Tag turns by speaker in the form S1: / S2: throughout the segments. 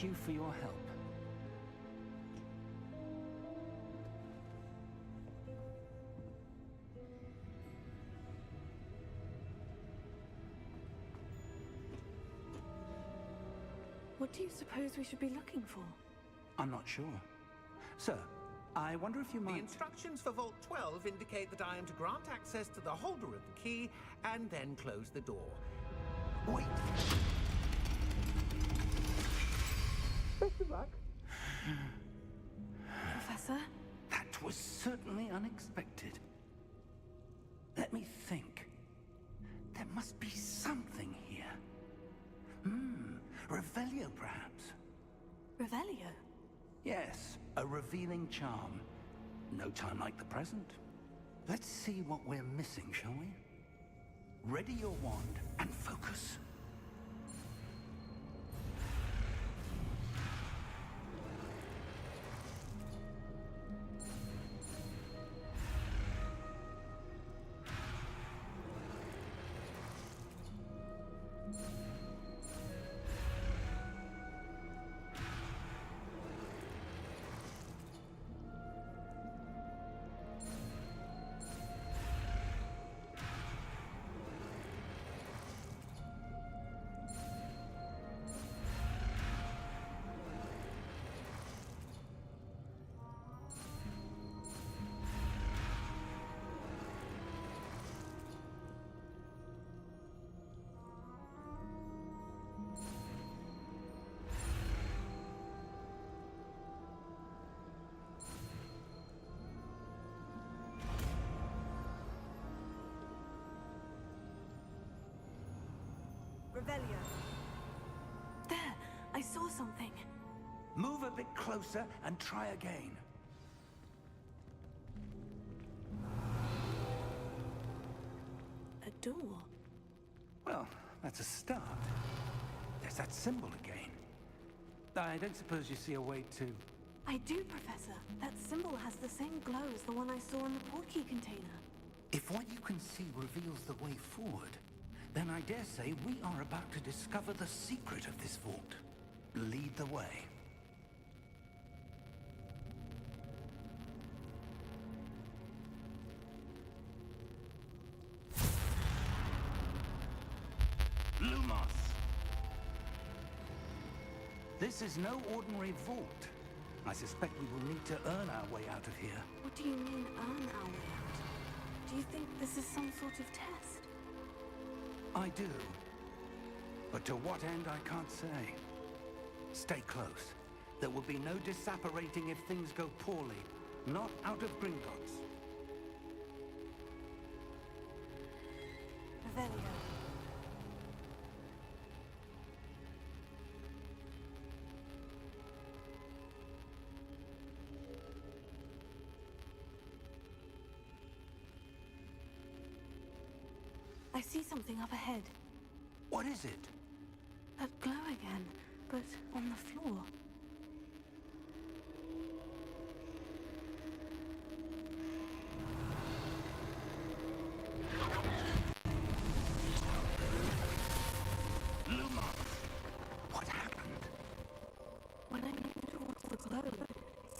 S1: Thank you for your help.
S2: What do you suppose we should be looking for?
S1: I'm not sure. Sir, I wonder if you might...
S3: The instructions for Vault 12 indicate that I am to grant access to the holder of the key and then close the door.
S1: Wait!
S3: Best of luck.
S2: Professor?
S1: That was certainly unexpected. Let me think. There must be something here. Revelio, perhaps?
S2: Revelio?
S1: Yes, a revealing charm. No time like the present. Let's see what we're missing, shall we? Ready your wand and focus.
S2: Revelio. There! I saw something.
S1: Move a bit closer and try again.
S2: A door.
S1: Well, that's a start. There's that symbol again. I don't suppose you see a way to...
S2: I do, Professor. That symbol has the same glow as the one I saw in the portkey container.
S1: If what you can see reveals the way forward, then I dare say we are about to discover the secret of this vault. Lead the way. Lumos! This is no ordinary vault. I suspect we will need to earn our way out of here.
S2: What do you mean, earn our way out? Do you think this is some sort of test?
S1: I do. But to what end, I can't say. Stay close. There will be no disapparating if things go poorly. Not out of Gringotts.
S2: Revelio. I see something up ahead.
S1: What is it?
S2: That glow again, but on the floor.
S1: Lumos! What happened?
S2: When I moved towards the glow,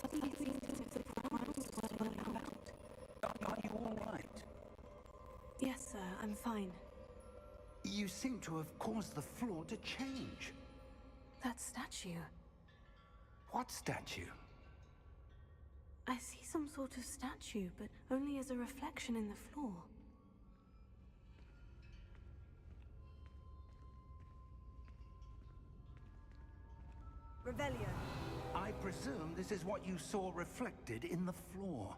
S2: suddenly it seemed as if the ground was swirling about.
S1: Are you all right?
S2: Yes, sir, I'm fine.
S1: You seem to have caused the floor to change.
S2: That statue.
S1: What statue?
S2: I see some sort of statue, but only as a reflection in the floor. Revelio.
S1: I presume this is what you saw reflected in the floor.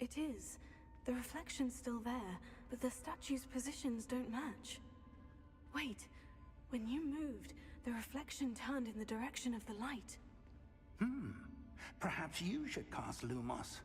S2: It is. The reflection's still there, but the statue's positions don't match. Wait, when you moved, the reflection turned in the direction of the light.
S1: Perhaps you should cast Lumos.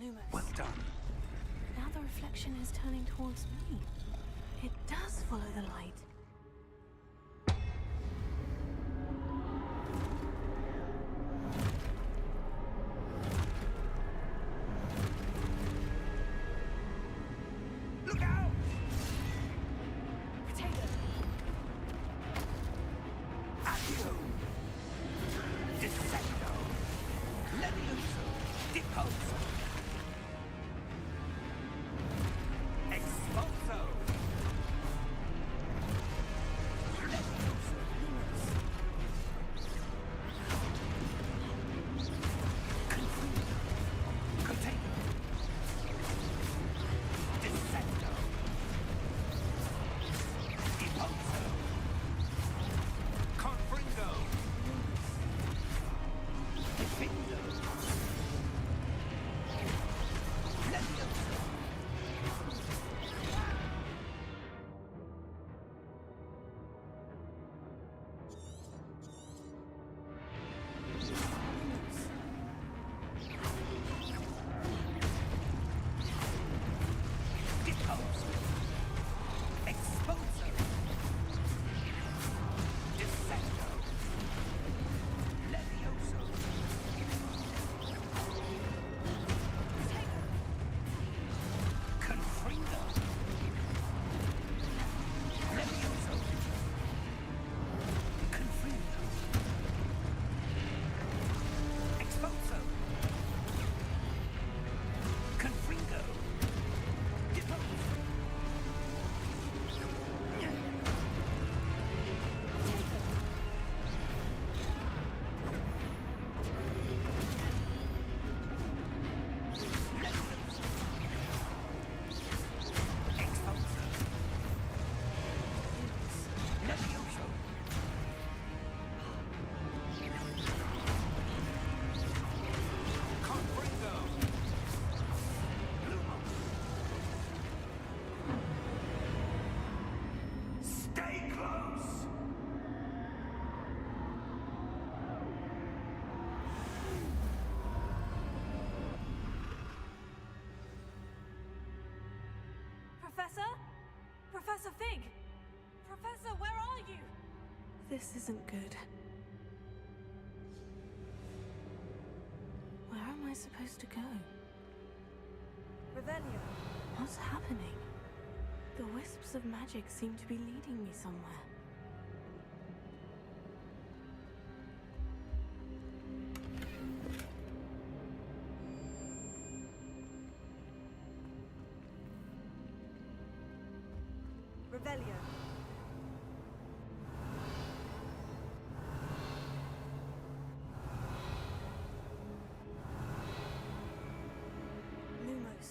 S2: Lumos.
S1: Well done.
S2: Now the reflection is turning towards me. It does follow the light.
S1: Look out!
S2: Potato!
S1: Accio! Descendo! Levioso! Deposo! Expulso! Levioso! Confuso! Potato! Descendo! Deposo! Confringo! Defindo! Levioso! Deposo! Expulso! Descendo! Levioso! Confringo! Levioso! Confringo! Expulso! Confringo! Deposo! Expulso! Levioso! Confringo! Stay close!
S2: Professor? Professor Fig! Professor, where are you? This isn't good. Where am I supposed to go? Revelio. What's happening? The wisps of magic seem to be leading me somewhere. Revelio. Lumos.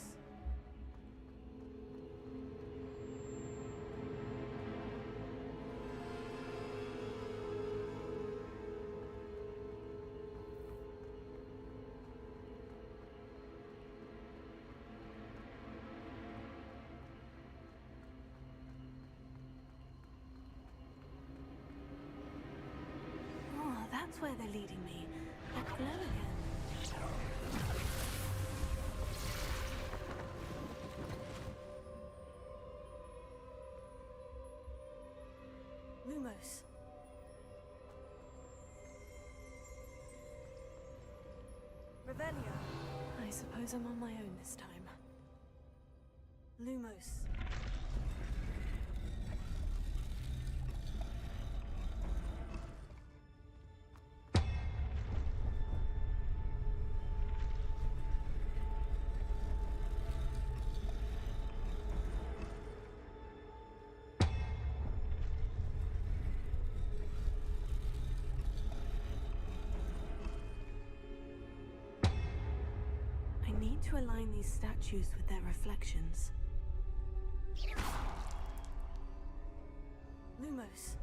S2: Oh, that's where they're leading me. That glow again. Lumos. Revelio. I suppose I'm on my own this time. Lumos. I need to align these statues with their reflections. Lumos.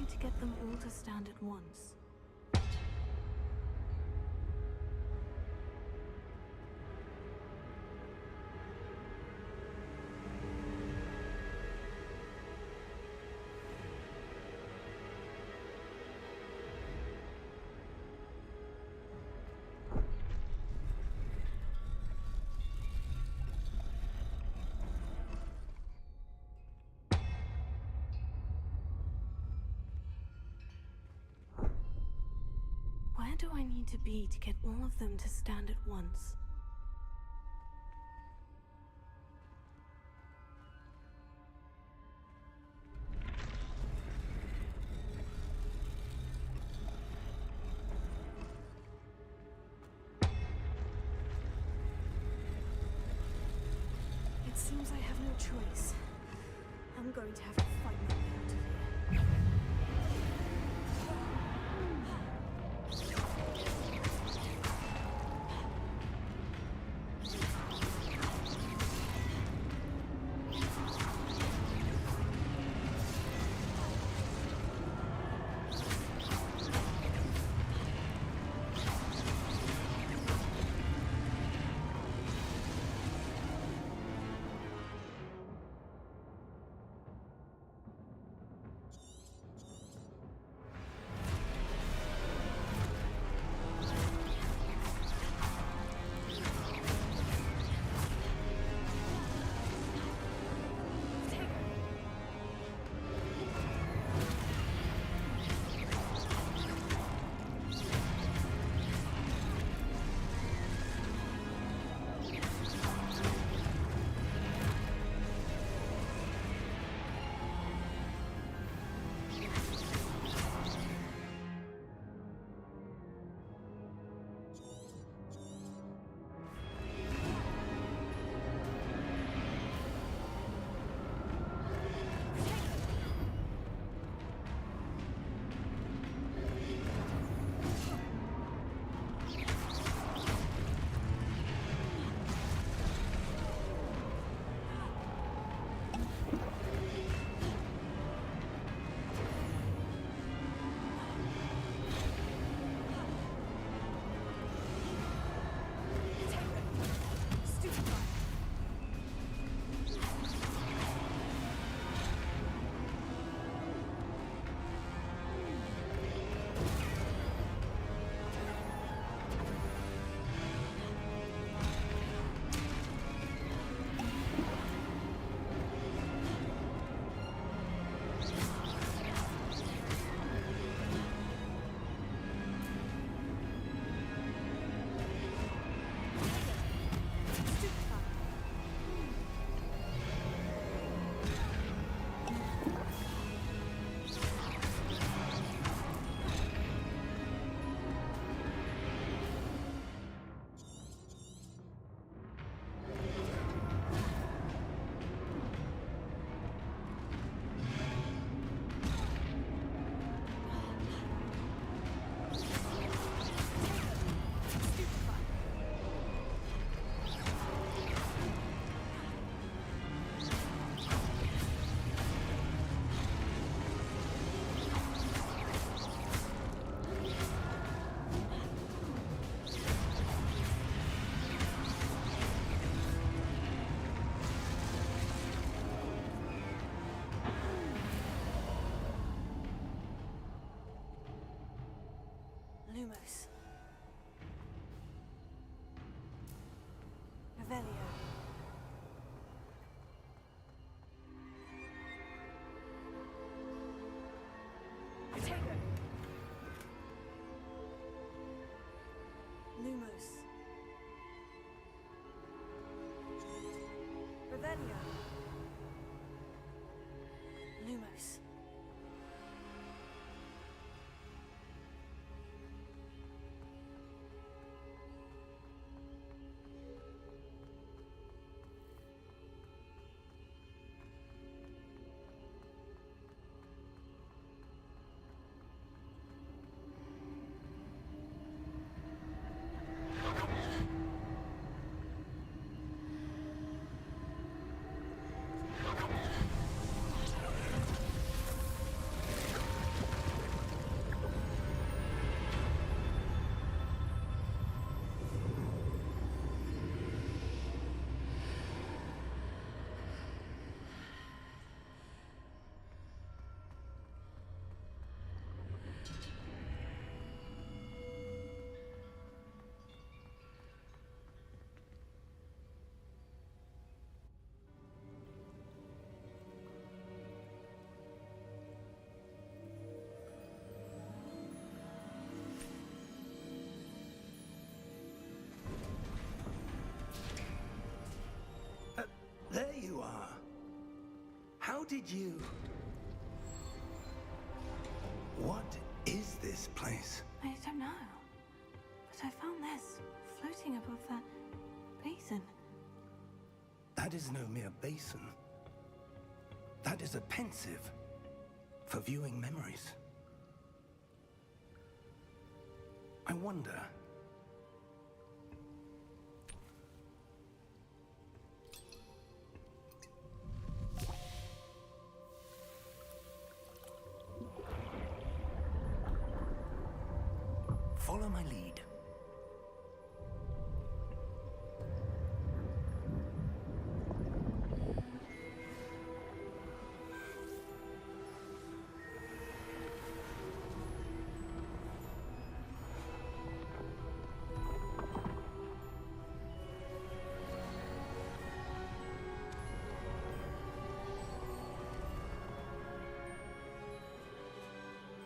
S2: need to get them all to stand at once. Where do I need to be to get all of them to stand at once? It seems I have no choice. I'm going to have to fight my way out of here. Lumos. Revelio. Potato. Lumos. Revelio. Lumos.
S1: did you... What is this place?
S2: I don't know. But I found this floating above that basin.
S1: That is no mere basin. That is a pensive for viewing memories. I wonder... Follow my lead.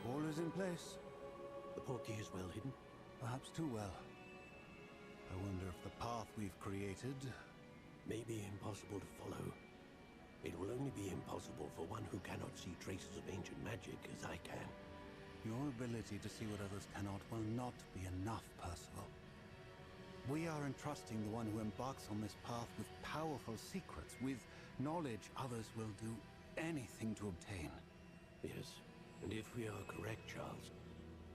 S4: All is in place.
S5: The portkey is well hidden.
S4: Perhaps too well. I wonder if the path we've created...
S5: May be impossible to follow. It will only be impossible for one who cannot see traces of ancient magic as I can.
S4: Your ability to see what others cannot will not be enough, Percival. We are entrusting the one who embarks on this path with powerful secrets, with knowledge others will do anything to obtain.
S5: Yes, and if we are correct, Charles,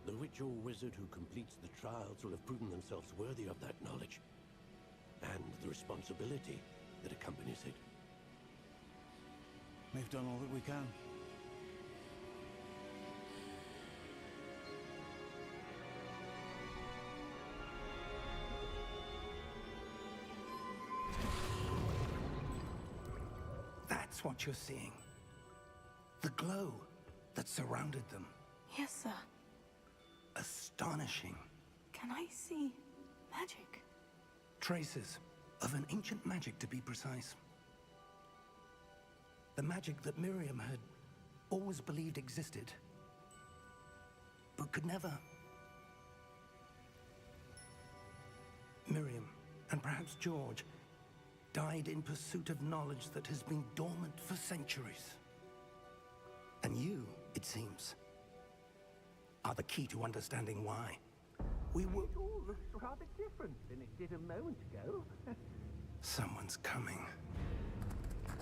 S5: the witch or wizard who completes the trials will have proven themselves worthy of that knowledge, and the responsibility that accompanies it.
S4: We've done all that we can.
S1: That's what you're seeing. The glow that surrounded them.
S2: Yes, sir.
S1: Astonishing.
S2: Can I see magic?
S1: Traces of an ancient magic, to be precise. The magic that Miriam had always believed existed, but could never. Miriam, and perhaps George, died in pursuit of knowledge that has been dormant for centuries. And you, it seems, are the key to understanding why. We were...
S3: It all looks rather different than it did a moment ago.
S1: Someone's coming.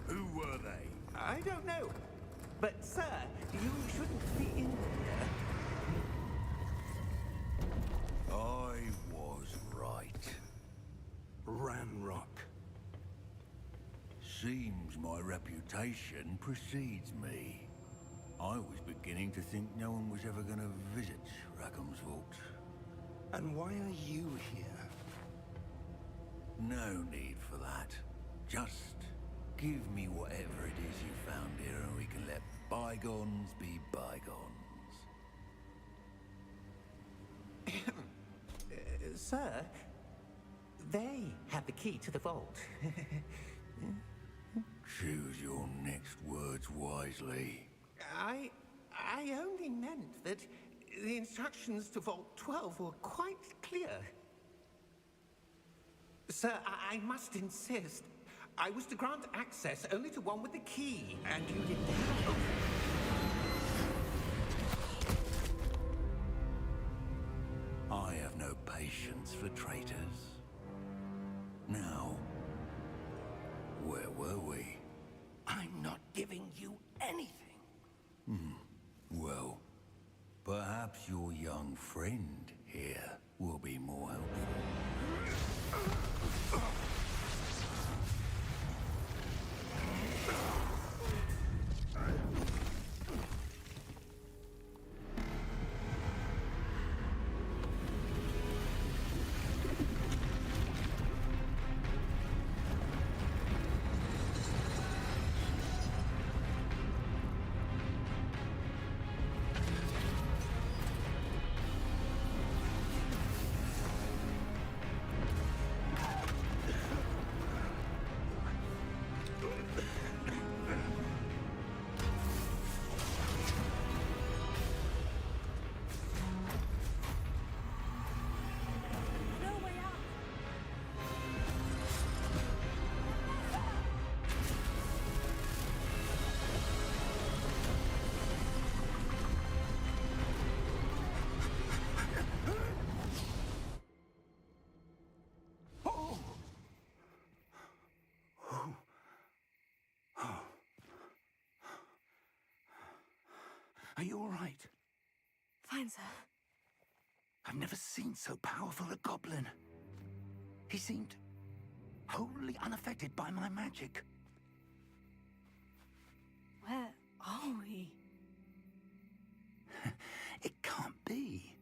S6: Who were they?
S3: I don't know. But, sir, you shouldn't be in here.
S6: I was right.
S1: Ranrock.
S6: Seems my reputation precedes me. I was beginning to think no one was ever going to visit Rackham's vault.
S1: And why are you here?
S6: No need for that. Just give me whatever it is you found here and we can let bygones be bygones.
S3: Sir, they have the key to the vault.
S6: Choose your next words wisely.
S3: I only meant that the instructions to Vault 12 were quite clear. Sir, I must insist. I was to grant access only to one with the key, and you didn't have it.
S6: I have no patience for traitors. Now, where were we?
S1: I'm not giving you anything.
S6: Well, perhaps your young friend here will be more helpful.
S1: Are you all right?
S2: Fine, sir.
S1: I've never seen so powerful a goblin. He seemed wholly unaffected by my magic.
S2: Where are we?
S1: It can't be.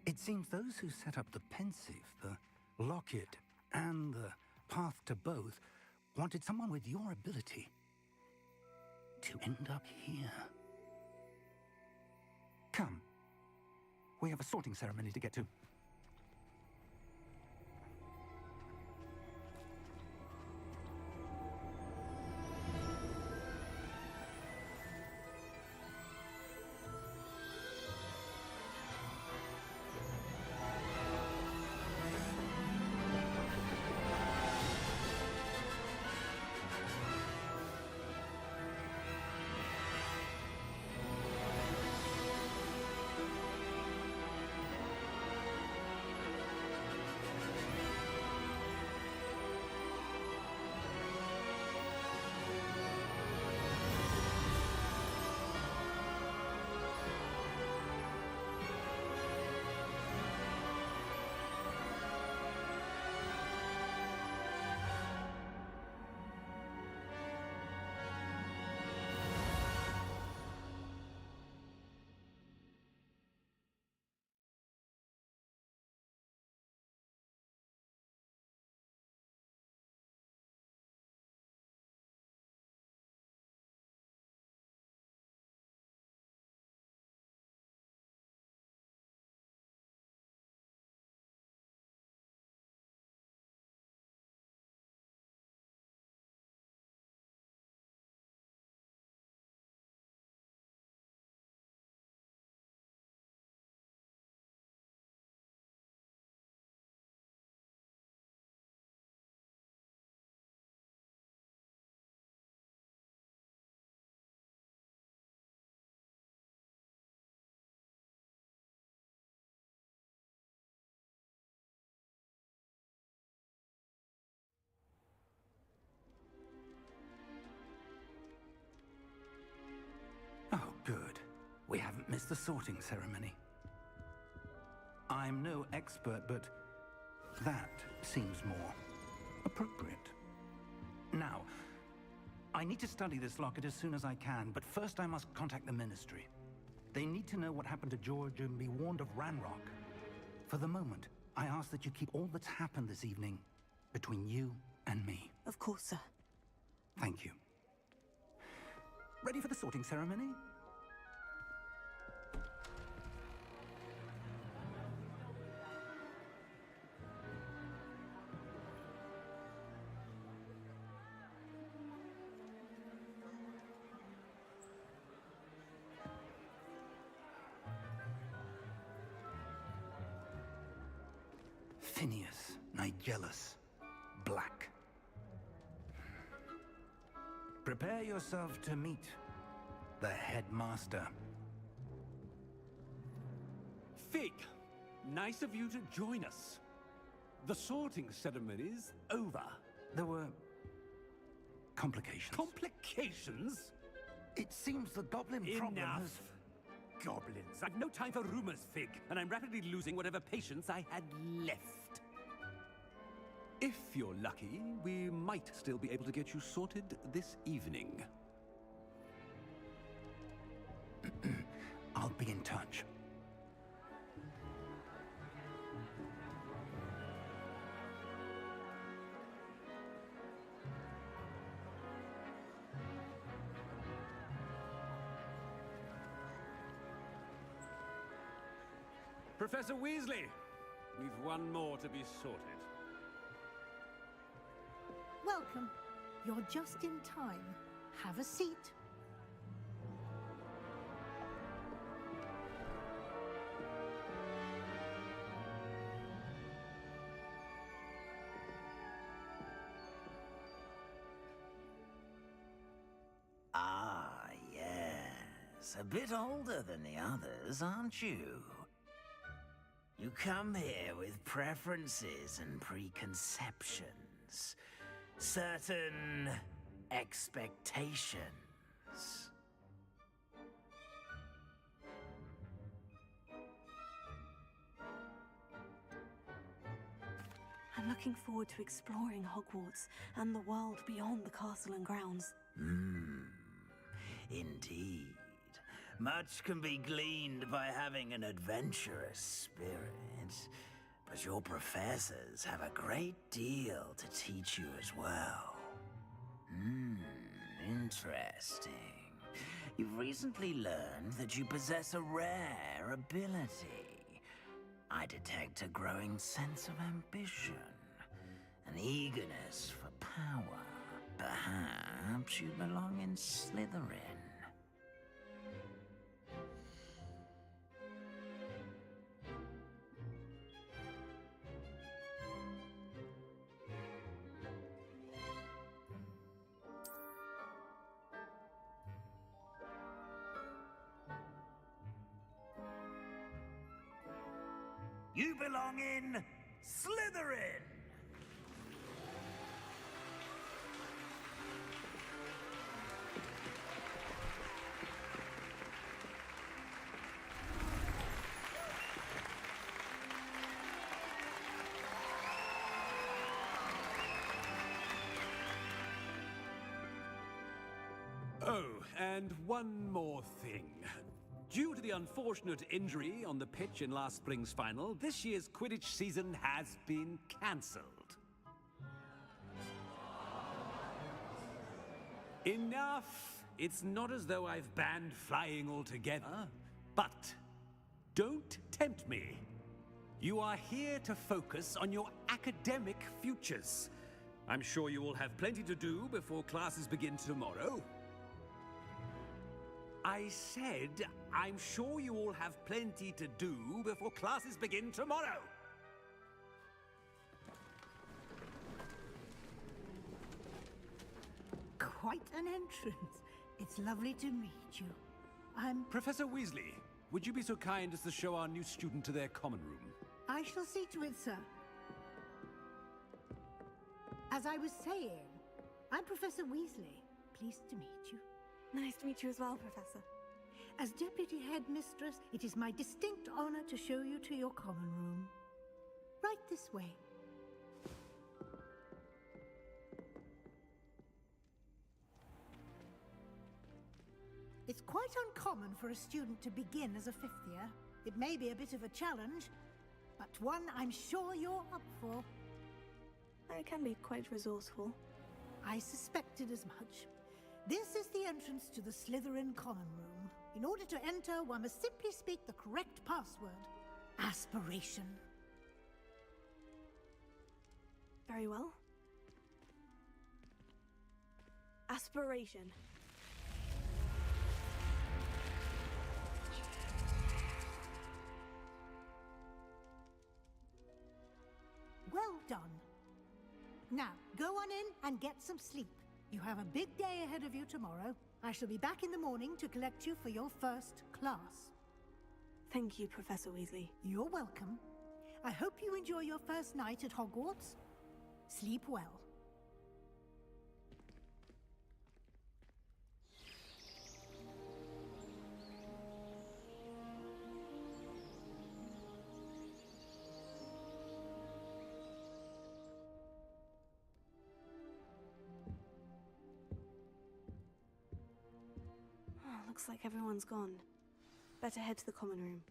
S1: It seems those who set up the pensive, the locket, and the path to both wanted someone with your ability to end up here. Come. We have a sorting ceremony to get to. Oh, good. We haven't missed the sorting ceremony. I'm no expert, but that seems more appropriate. Now, I need to study this locket as soon as I can, but first I must contact the Ministry. They need to know what happened to George and be warned of Ranrock. For the moment, I ask that you keep all that's happened this evening between you and me.
S2: Of course, sir.
S1: Thank you. Ready for the sorting ceremony? Phineas, Nigellus, Black. Prepare yourself to meet the headmaster.
S7: Fig, nice of you to join us. The sorting ceremony's over.
S1: There were complications.
S7: Complications?
S1: It seems the goblin problem
S7: Enough.
S1: has...
S7: Goblins. I've no time for rumors, Fig, and I'm rapidly losing whatever patience I had left. If you're lucky, we might still be able to get you sorted this evening.
S1: I'll be in touch.
S7: Professor Weasley, we've one more to be sorted.
S8: Welcome. You're just in time. Have a seat.
S9: Ah, yes. A bit older than the others, aren't you? You come here with preferences and preconceptions. Certain expectations.
S2: looking forward to exploring Hogwarts and the world beyond the castle and grounds.
S9: Indeed. Much can be gleaned by having an adventurous spirit, but your professors have a great deal to teach you as well. Interesting. You've recently learned that you possess a rare ability. I detect a growing sense of ambition, an eagerness for power. Perhaps you belong in Slytherin. You belong in Slytherin!
S7: Oh, and one more thing. Due to the unfortunate injury on the pitch in last spring's final, this year's Quidditch season has been cancelled. Enough! It's not as though I've banned flying altogether. But don't tempt me. You are here to focus on your academic futures. I'm sure you will have plenty to do before classes begin tomorrow. I said, I'm sure you all have plenty to do before classes begin tomorrow.
S8: Quite an entrance. It's lovely to meet you. I'm...
S7: Professor Weasley, would you be so kind as to show our new student to their common room?
S8: I shall see to it, sir. As I was saying, I'm Professor Weasley. Pleased to meet you.
S2: Nice to meet you as well, Professor.
S8: As Deputy Headmistress, it is my distinct honor to show you to your common room. Right this way. It's quite uncommon for a student to begin as a fifth year. It may be a bit of a challenge, but one I'm sure you're up for.
S2: I can be quite resourceful.
S8: I suspected as much. This is the entrance to the Slytherin common room. In order to enter, one must simply speak the correct password. Aspiration.
S2: Very well. Aspiration.
S8: Well done. Now, go on in and get some sleep. You have a big day ahead of you tomorrow. I shall be back in the morning to collect you for your first class.
S2: Thank you, Professor Weasley.
S8: You're welcome. I hope you enjoy your first night at Hogwarts. Sleep well.
S2: Looks like everyone's gone. Better head to the common room.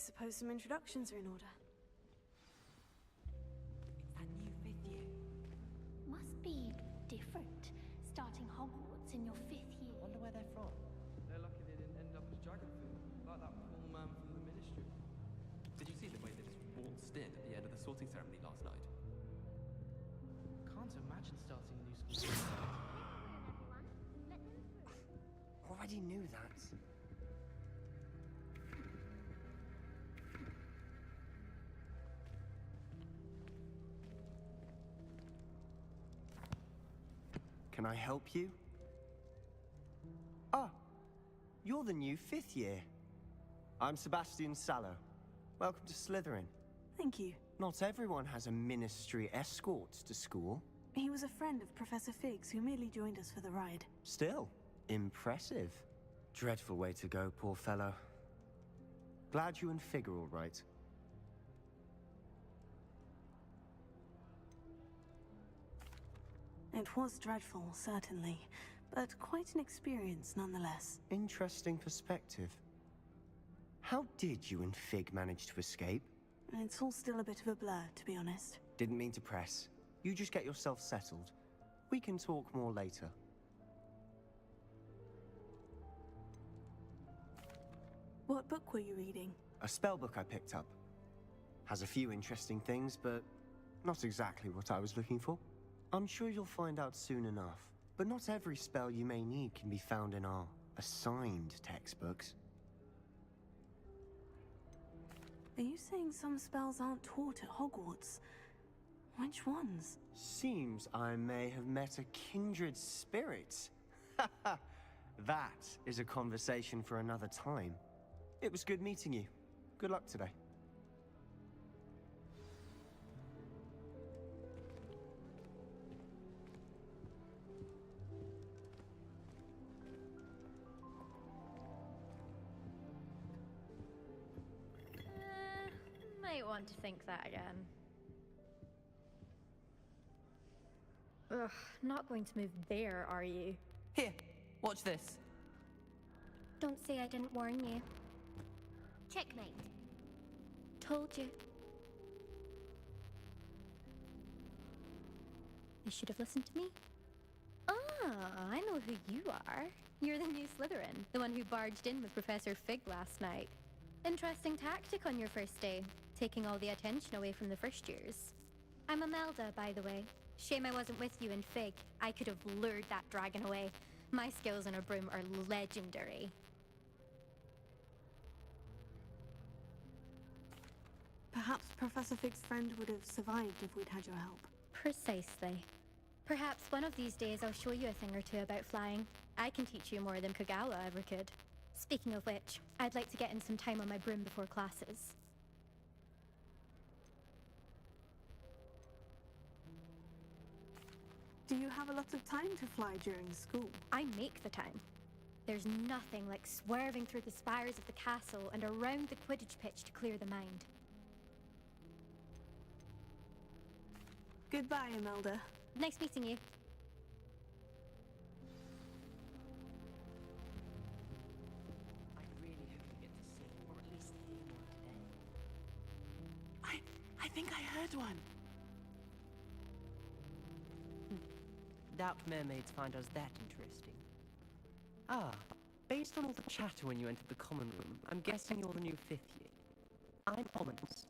S2: suppose some introductions are in order.
S10: It's that new 5th year.
S11: Must be different, starting Hogwarts in your 5th year.
S10: Wonder where they're from.
S12: They're lucky they didn't end up as Dragonfield, like that poor man from the Ministry.
S13: Did you see the way they just waltzed in at the end of the sorting ceremony last night?
S12: Can't imagine starting a new school.
S10: Already knew that.
S14: Can I help you? Ah, you're the new 5th year. I'm Sebastian Sallow. Welcome to Slytherin.
S2: Thank you.
S14: Not everyone has a ministry escort to school.
S2: He was a friend of Professor Fig's who merely joined us for the ride.
S14: Still, impressive. Dreadful way to go, poor fellow. Glad you and Fig are all right.
S2: It was dreadful, certainly, but quite an experience nonetheless.
S14: Interesting perspective. How did you and Fig manage to escape?
S2: It's all still a bit of a blur, to be honest.
S14: Didn't mean to press. You just get yourself settled. We can talk more later.
S2: What book were you reading?
S14: A spell book I picked up. Has a few interesting things, but not exactly what I was looking for. I'm sure you'll find out soon enough. But not every spell you may need can be found in our assigned textbooks.
S2: Are you saying some spells aren't taught at Hogwarts? Which ones?
S14: Seems I may have met a kindred spirit. That is a conversation for another time. It was good meeting you. Good luck today.
S11: Might want to think that again. Ugh, not going to move there, are you?
S10: Here, watch this.
S11: Don't say I didn't warn you. Checkmate. Told you. You should have listened to me. Ah, I know who you are. You're the new Slytherin, the one who barged in with Professor Fig last night. Interesting tactic on your first day, taking all the attention away from the first years. I'm Imelda, by the way. Shame I wasn't with you in Fig. I could have lured that dragon away. My skills on a broom are legendary.
S2: Perhaps Professor Fig's friend would have survived if we'd had your help.
S11: Precisely. Perhaps one of these days I'll show you a thing or two about flying. I can teach you more than Kogawa ever could. Speaking of which, I'd like to get in some time on my broom before classes.
S2: Do you have a lot of time to fly during school?
S11: I make the time. There's nothing like swerving through the spires of the castle and around the Quidditch pitch to clear the mind.
S2: Goodbye, Imelda.
S11: Nice meeting you.
S10: I really hope you get to see, or at least hear one today. I think I heard one. Doubt mermaids find us that interesting. Ah, based on all the chatter when you entered the common room, I'm guessing you're the new 5th year. I'm Ominous.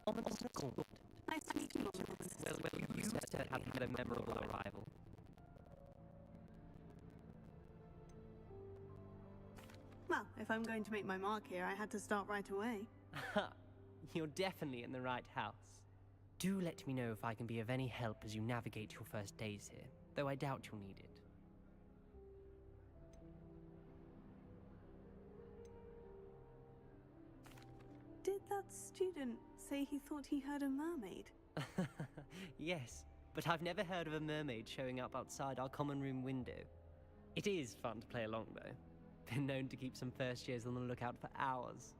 S10: Ominous Gauntlet.
S2: Nice to meet you.
S10: Well, you said have had a memorable arrival.
S2: Well, if I'm going to make my mark here, I had to start right away.
S10: Ha! You're definitely in the right house. Do let me know if I can be of any help as you navigate your first days here, though I doubt you'll need it.
S2: Did that student say he thought he heard a mermaid?
S10: Yes, but I've never heard of a mermaid showing up outside our common room window. It is fun to play along, though. Been known to keep some first years on the lookout for hours.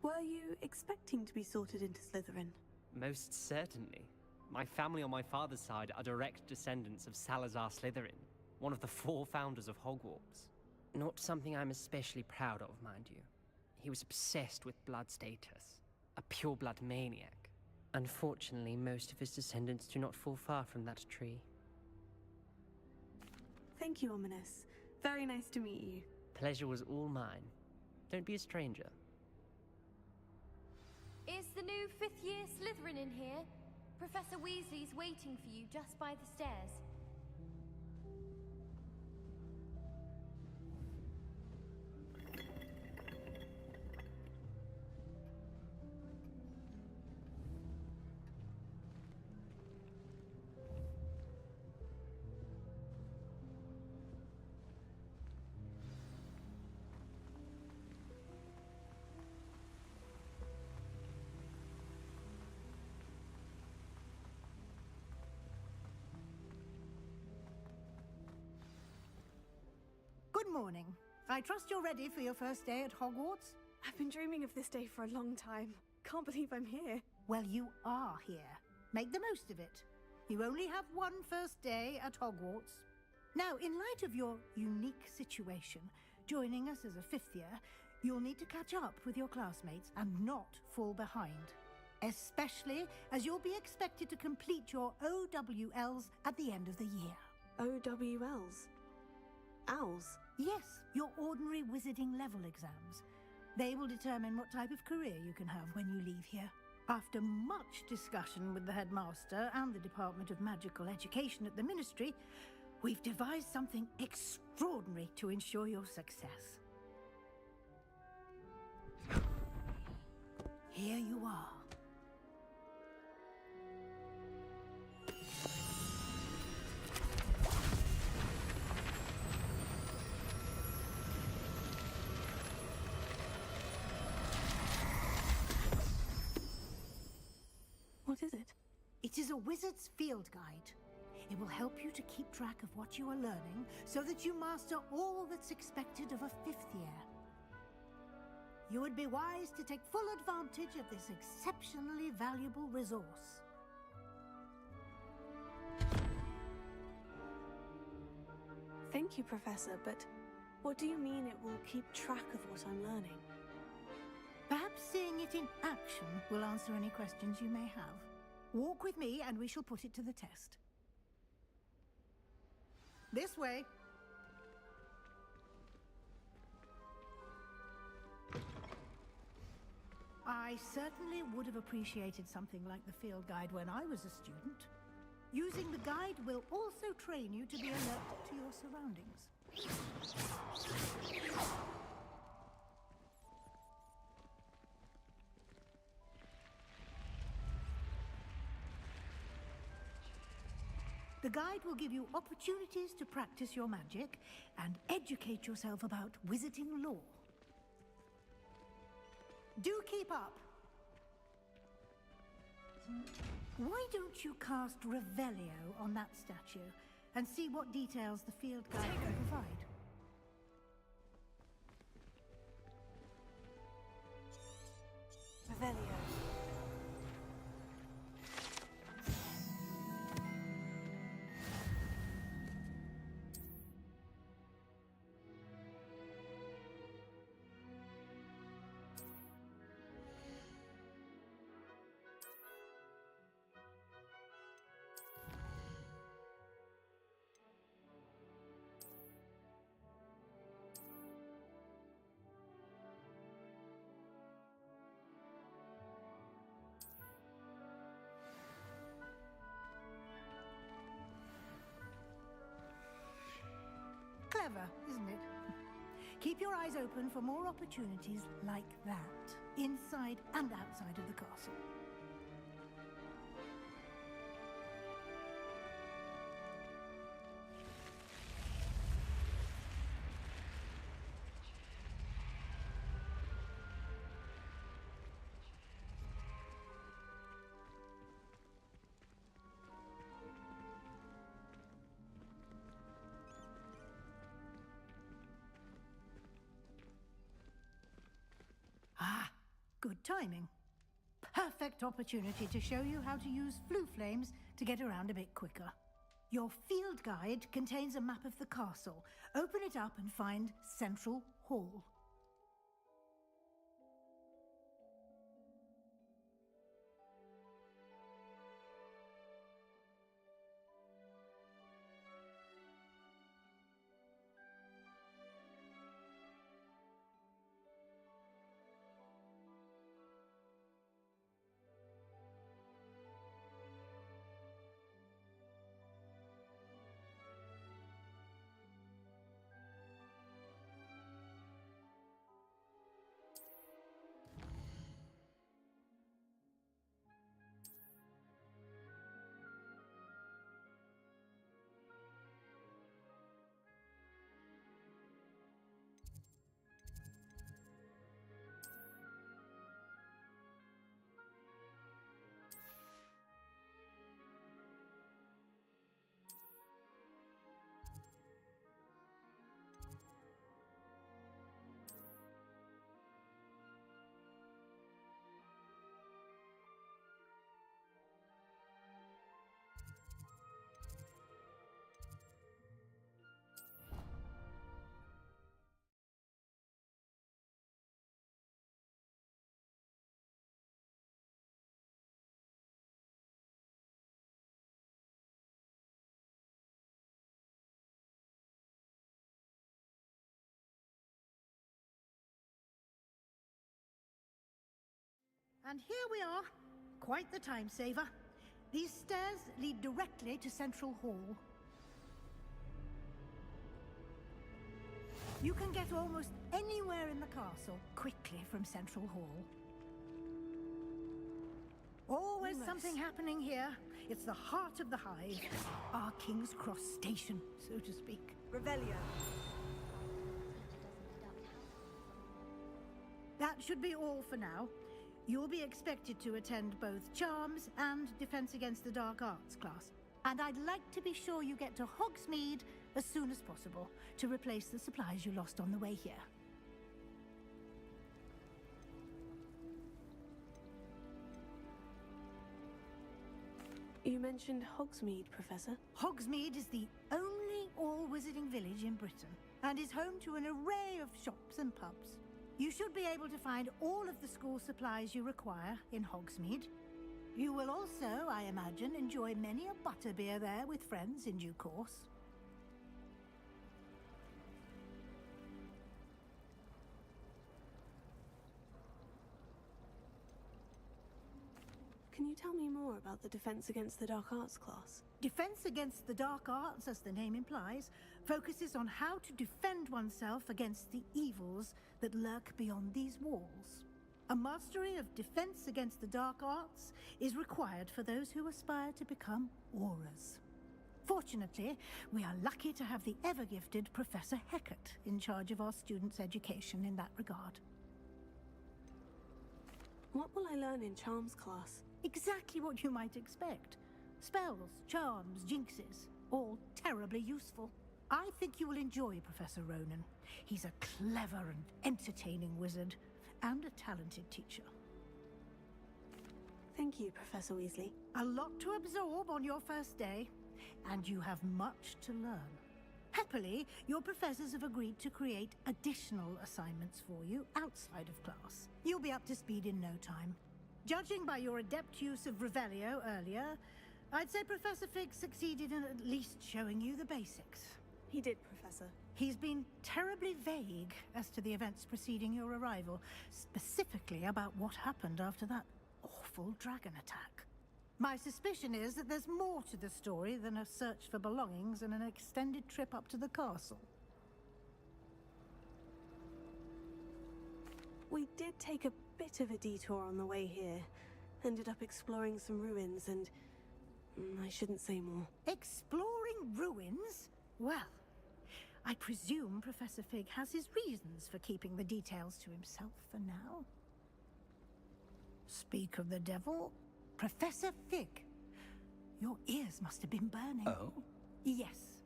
S2: Were you expecting to be sorted into Slytherin?
S10: Most certainly. My family on my father's side are direct descendants of Salazar Slytherin, one of the 4 founders of Hogwarts. Not something I'm especially proud of, mind you. he was obsessed with blood status. A pure-blood maniac. Unfortunately, most of his descendants do not fall far from that tree.
S2: Thank you, Ominous. Very nice to meet you.
S10: Pleasure was all mine. Don't be a stranger.
S11: Is the new fifth-year Slytherin in here? Professor Weasley's waiting for you just by the stairs.
S8: Good morning. I trust you're ready for your first day at Hogwarts?
S2: I've been dreaming of this day for a long time. Can't believe I'm here.
S8: Well, you are here. Make the most of it. You only have one first day at Hogwarts. Now, in light of your unique situation, joining us as a fifth year, you'll need to catch up with your classmates and not fall behind. Especially as you'll be expected to complete your OWLs at the end of the year.
S2: OWLs? Owls?
S8: Yes, your ordinary wizarding level exams. They will determine what type of career you can have when you leave here. After much discussion with the headmaster and the Department of Magical Education at the Ministry, we've devised something extraordinary to ensure your success. Here you are.
S2: What is it?
S8: It is a wizard's field guide. It will help you to keep track of what you are learning so that you master all that's expected of a fifth year. You would be wise to take full advantage of this exceptionally valuable resource.
S2: Thank you, Professor, but what do you mean it will keep track of what I'm learning?
S8: Perhaps seeing it in action will answer any questions you may have. Walk with me and we shall put it to the test. This way. I certainly would have appreciated something like the field guide when I was a student. Using the guide will also train you to be alert to your surroundings. The guide will give you opportunities to practice your magic and educate yourself about wizarding lore. Do keep up! Why don't you cast Revelio on that statue and see what details the field guide can provide?
S2: Revelio.
S8: Clever, isn't it? Keep your eyes open for more opportunities like that, inside and outside of the castle. Good timing. Perfect opportunity to show you how to use flue flames to get around a bit quicker. Your field guide contains a map of the castle. Open it up and find Central Hall. And here we are. Quite the time saver. These stairs lead directly to Central Hall. You can get almost anywhere in the castle quickly from Central Hall. Always something happening here. It's the heart of the hive. Our King's Cross station, so to speak.
S2: Revelio.
S8: That should be all for now. You'll be expected to attend both Charms and Defense Against the Dark Arts class. And I'd like to be sure you get to Hogsmeade as soon as possible to replace the supplies you lost on the way here.
S2: You mentioned Hogsmeade, Professor.
S8: Hogsmeade is the only all-wizarding village in Britain and is home to an array of shops and pubs. You should be able to find all of the school supplies you require in Hogsmeade. You will also, I imagine, enjoy many a butterbeer there with friends in due course.
S2: Can you tell me more about the Defense Against the Dark Arts class?
S8: Defense Against the Dark Arts, as the name implies, focuses on how to defend oneself against the evils that lurk beyond these walls. A mastery of Defense Against the Dark Arts is required for those who aspire to become Aurors. Fortunately, we are lucky to have the ever-gifted Professor Hecat in charge of our students' education in that regard.
S2: What will I learn in Charms class?
S8: Exactly what you might expect. Spells, charms, jinxes, all terribly useful. I think you will enjoy Professor Ronan. He's a clever and entertaining wizard, and a talented teacher.
S2: Thank you, Professor Weasley.
S8: A lot to absorb on your first day, and you have much to learn. Happily, your professors have agreed to create additional assignments for you outside of class. You'll be up to speed in no time. Judging by your adept use of Revelio earlier, I'd say Professor Fig succeeded in at least showing you the basics.
S2: He did, Professor.
S8: He's been terribly vague as to the events preceding your arrival, specifically about what happened after that awful dragon attack. My suspicion is that there's more to the story than a search for belongings and an extended trip up to the castle.
S2: We did take a bit of a detour on the way here. Ended up exploring some ruins and... I shouldn't say more.
S8: Exploring ruins? Well, I presume Professor Fig has his reasons for keeping the details to himself for now. Speak of the devil, Professor Fig. Your ears must have been burning.
S1: Oh?
S8: Yes.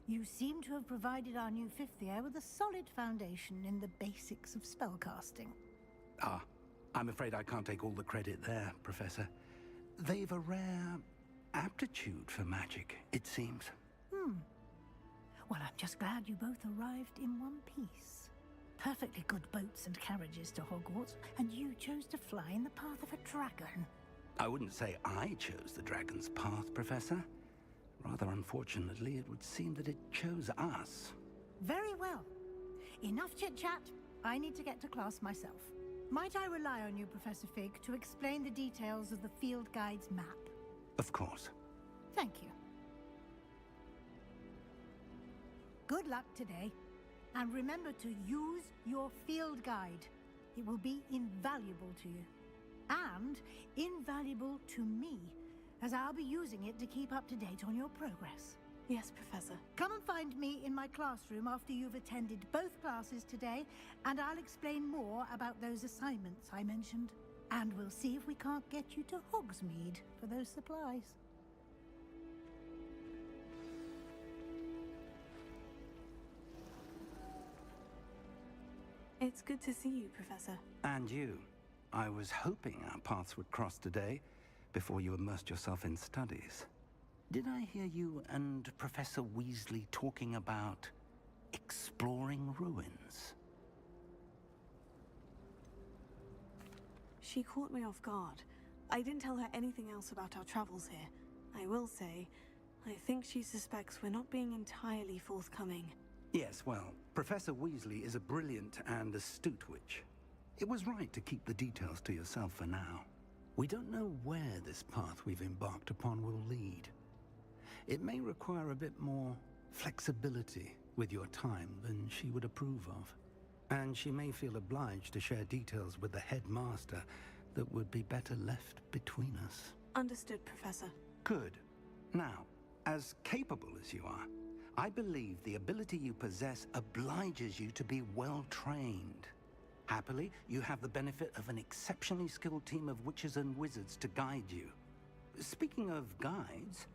S8: You seem to have provided our new fifth year with a solid foundation in the basics of spellcasting.
S1: Ah, I'm afraid I can't take all the credit there, Professor. They've a rare aptitude for magic, it seems.
S8: Well, I'm just glad you both arrived in one piece. Perfectly good boats and carriages to Hogwarts, and you chose to fly in the path of a dragon.
S1: I wouldn't say I chose the dragon's path, Professor. Rather unfortunately, it would seem that it chose us.
S8: Very well. Enough chit-chat. I need to get to class myself. Might I rely on you, Professor Fig, to explain the details of the field guide's map?
S1: Of course.
S8: Thank you. Good luck today. And remember to use your field guide. It will be invaluable to you. And invaluable to me, as I'll be using it to keep up to date on your progress.
S2: Yes, Professor.
S8: Come and find me in my classroom after you've attended both classes today, and I'll explain more about those assignments I mentioned. And we'll see if we can't get you to Hogsmeade for those supplies.
S2: It's good to see you, Professor.
S1: And you. I was hoping our paths would cross today, before you immersed yourself in studies. Did I hear you and Professor Weasley talking about exploring ruins?
S2: She caught me off guard. I didn't tell her anything else about our travels here. I will say, I think she suspects we're not being entirely forthcoming.
S1: Yes, well, Professor Weasley is a brilliant and astute witch. It was right to keep the details to yourself for now. We don't know where this path we've embarked upon will lead. It may require a bit more flexibility with your time than she would approve of. And she may feel obliged to share details with the headmaster that would be better left between us.
S2: Understood, Professor.
S1: Good. Now, as capable as you are, I believe the ability you possess obliges you to be well trained. Happily, you have the benefit of an exceptionally skilled team of witches and wizards to guide you. Speaking of guides,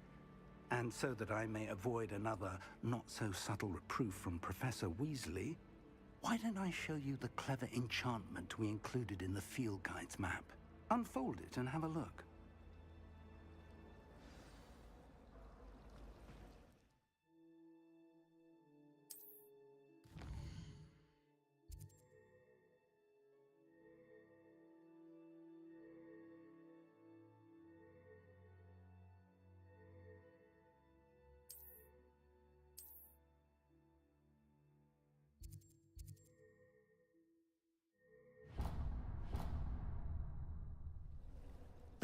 S1: and so that I may avoid another not-so-subtle reproof from Professor Weasley, why don't I show you the clever enchantment we included in the field guide's map? Unfold it and have a look.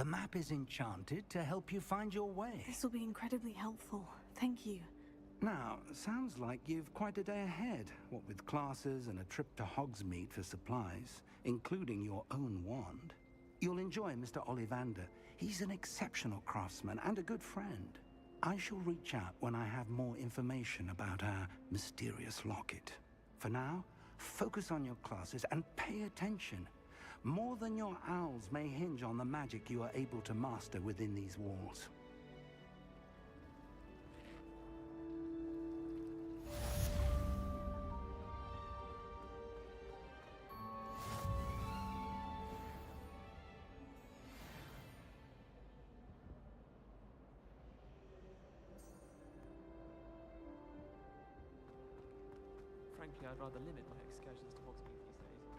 S1: The map is enchanted to help you find your way.
S2: This will be incredibly helpful. Thank you.
S1: Now, sounds like you've quite a day ahead, what with classes and a trip to Hogsmeade for supplies, including your own wand. You'll enjoy Mr. Ollivander. He's an exceptional craftsman and a good friend. I shall reach out when I have more information about our mysterious locket. For now, focus on your classes and pay attention. More than your owls may hinge on the magic you are able to master within these walls.
S12: Frankly, I'd rather limit my excursions to Hogsmeade these days.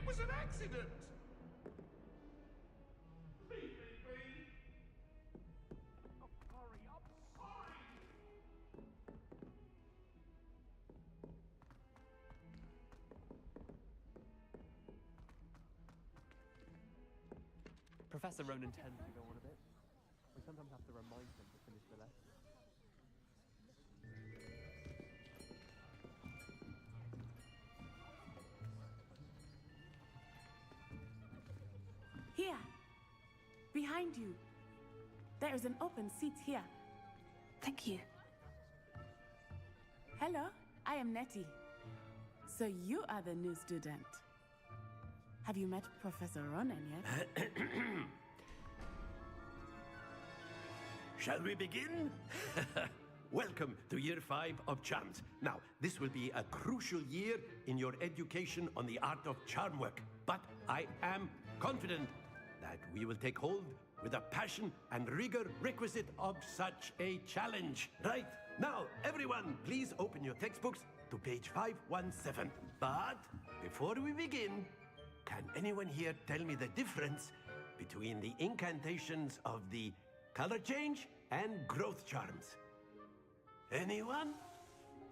S3: was an accident!
S13: Professor Ronan tends to go on a bit. We sometimes have to remind him to finish the lesson.
S15: Here! Behind you! There is an open seat here.
S2: Thank you.
S15: Hello, I am Nettie. So you are the new student. Have you met Professor Ronan yet?
S5: Shall we begin? Welcome to Year 5 of Charms. Now, this will be a crucial year in your education on the art of charm work. But I am confident that we will take hold with the passion and rigor requisite of such a challenge. Right, now, everyone, please open your textbooks to page 517. But before we begin, can anyone here tell me the difference between the incantations of the color change and growth charms? Anyone?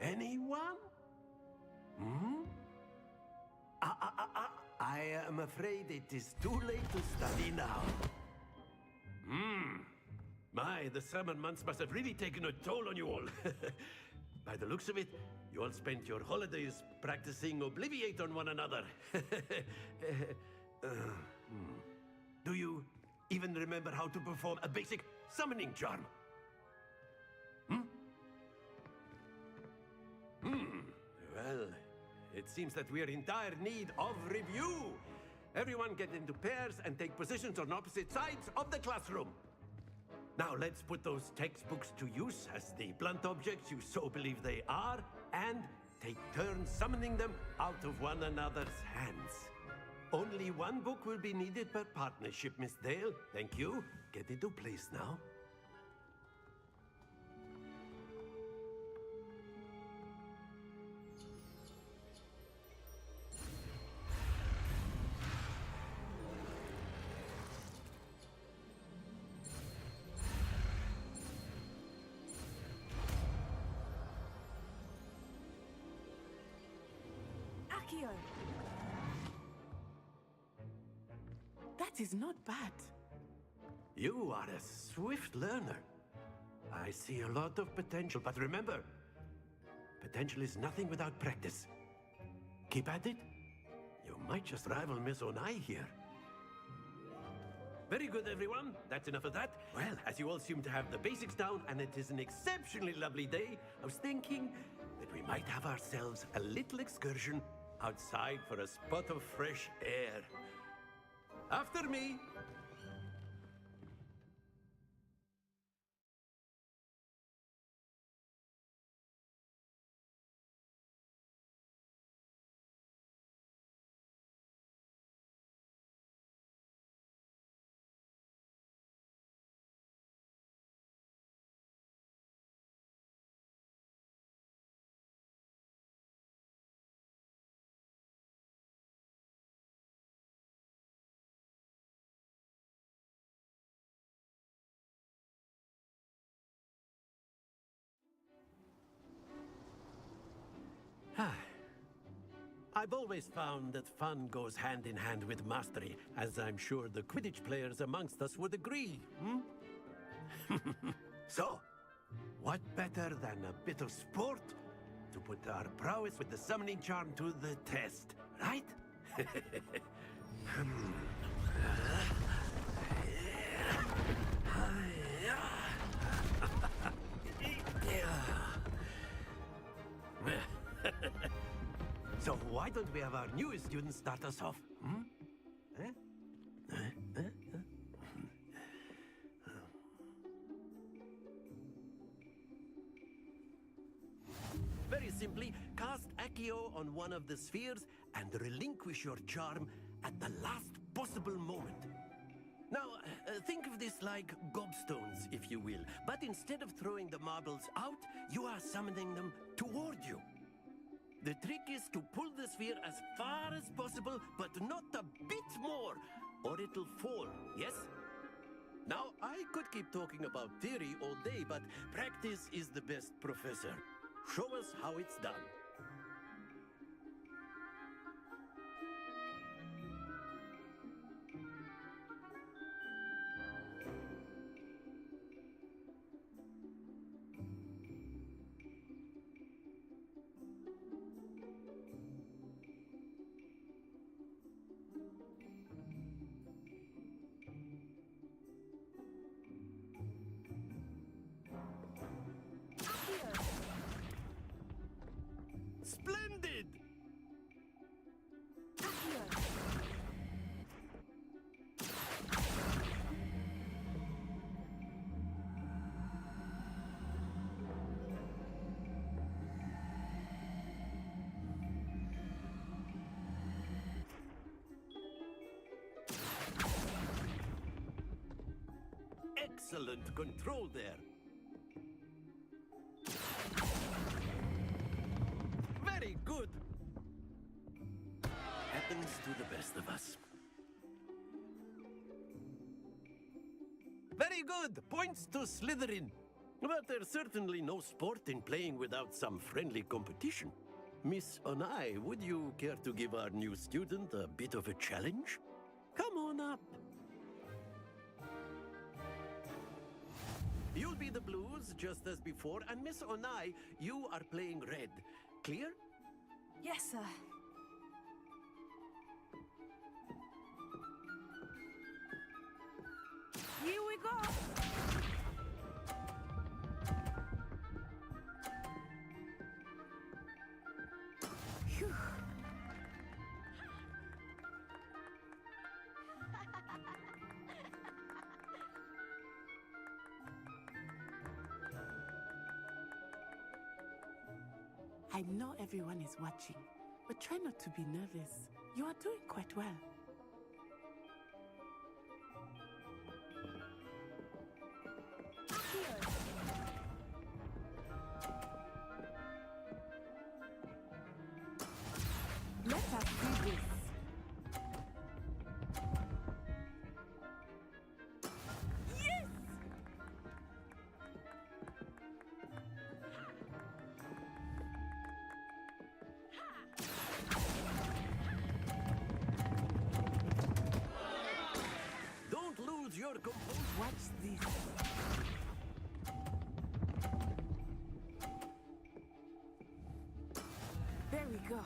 S5: Anyone? I am afraid it is too late to study now. My, the summer months must have really taken a toll on you all. By the looks of it, you all spent your holidays practicing Obliviate on one another. Do you even remember how to perform a basic summoning charm? Well, it seems that we are in dire need of review. Everyone get into pairs and take positions on opposite sides of the classroom. Now let's put those textbooks to use as the blunt objects you so believe they are, and take turns summoning them out of one another's hands. Only one book will be needed per partnership, Miss Dale. Thank you. Get into place now.
S15: Akio! That is not bad.
S5: You are a swift learner. I see a lot of potential, but remember, potential is nothing without practice. Keep at it. You might just rival Miss Onai here. Very good, everyone. That's enough of that. Well, as you all seem to have the basics down, and it is an exceptionally lovely day, I was thinking that we might have ourselves a little excursion outside for a spot of fresh air. After me. I've always found that fun goes hand in hand with mastery, as I'm sure the Quidditch players amongst us would agree, So, what better than a bit of sport to put our prowess with the summoning charm to the test, right? So why don't we have our newest student start us off? Very simply, cast Accio on one of the spheres and relinquish your charm at the last possible moment. Now, think of this like gobstones, if you will. But instead of throwing the marbles out, you are summoning them toward you. The trick is to pull the sphere as far as possible, but not a bit more, or it'll fall, yes? Now, I could keep talking about theory all day, but practice is the best professor. Show us how it's done. Splendid! Excellent control there. Very good. Happens to the best of us. Very good. Points to Slytherin. But there's certainly no sport in playing without some friendly competition. Miss Onai, would you care to give our new student a bit of a challenge? Come on up. You'll be the blues, just as before, and Miss Onai, you are playing red. Clear?
S2: Yes, sir. Here we go! Phew.
S15: I know everyone is watching, but try not to be nervous. You are doing quite well. Let us do this. Yes!
S5: Don't lose your composure.
S15: Watch this. There we go.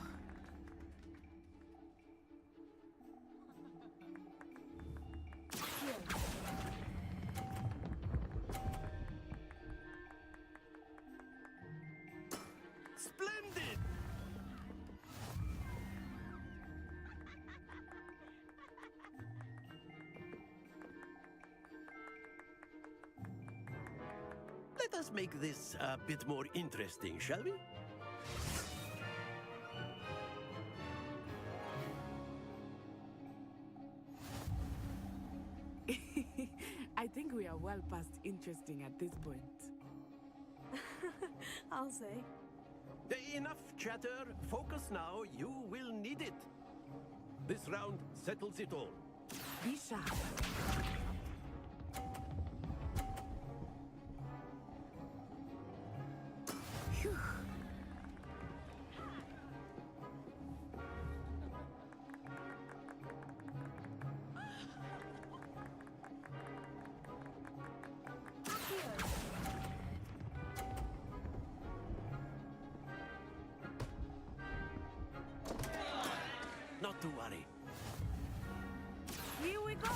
S5: Splendid! Let us make this a bit more interesting, shall we?
S15: I think we are well past interesting at this point.
S2: I'll say.
S5: Enough chatter. Focus now. You will need it. This round settles it all.
S15: Be sharp. Phew.
S5: Not to worry.
S2: Here we go!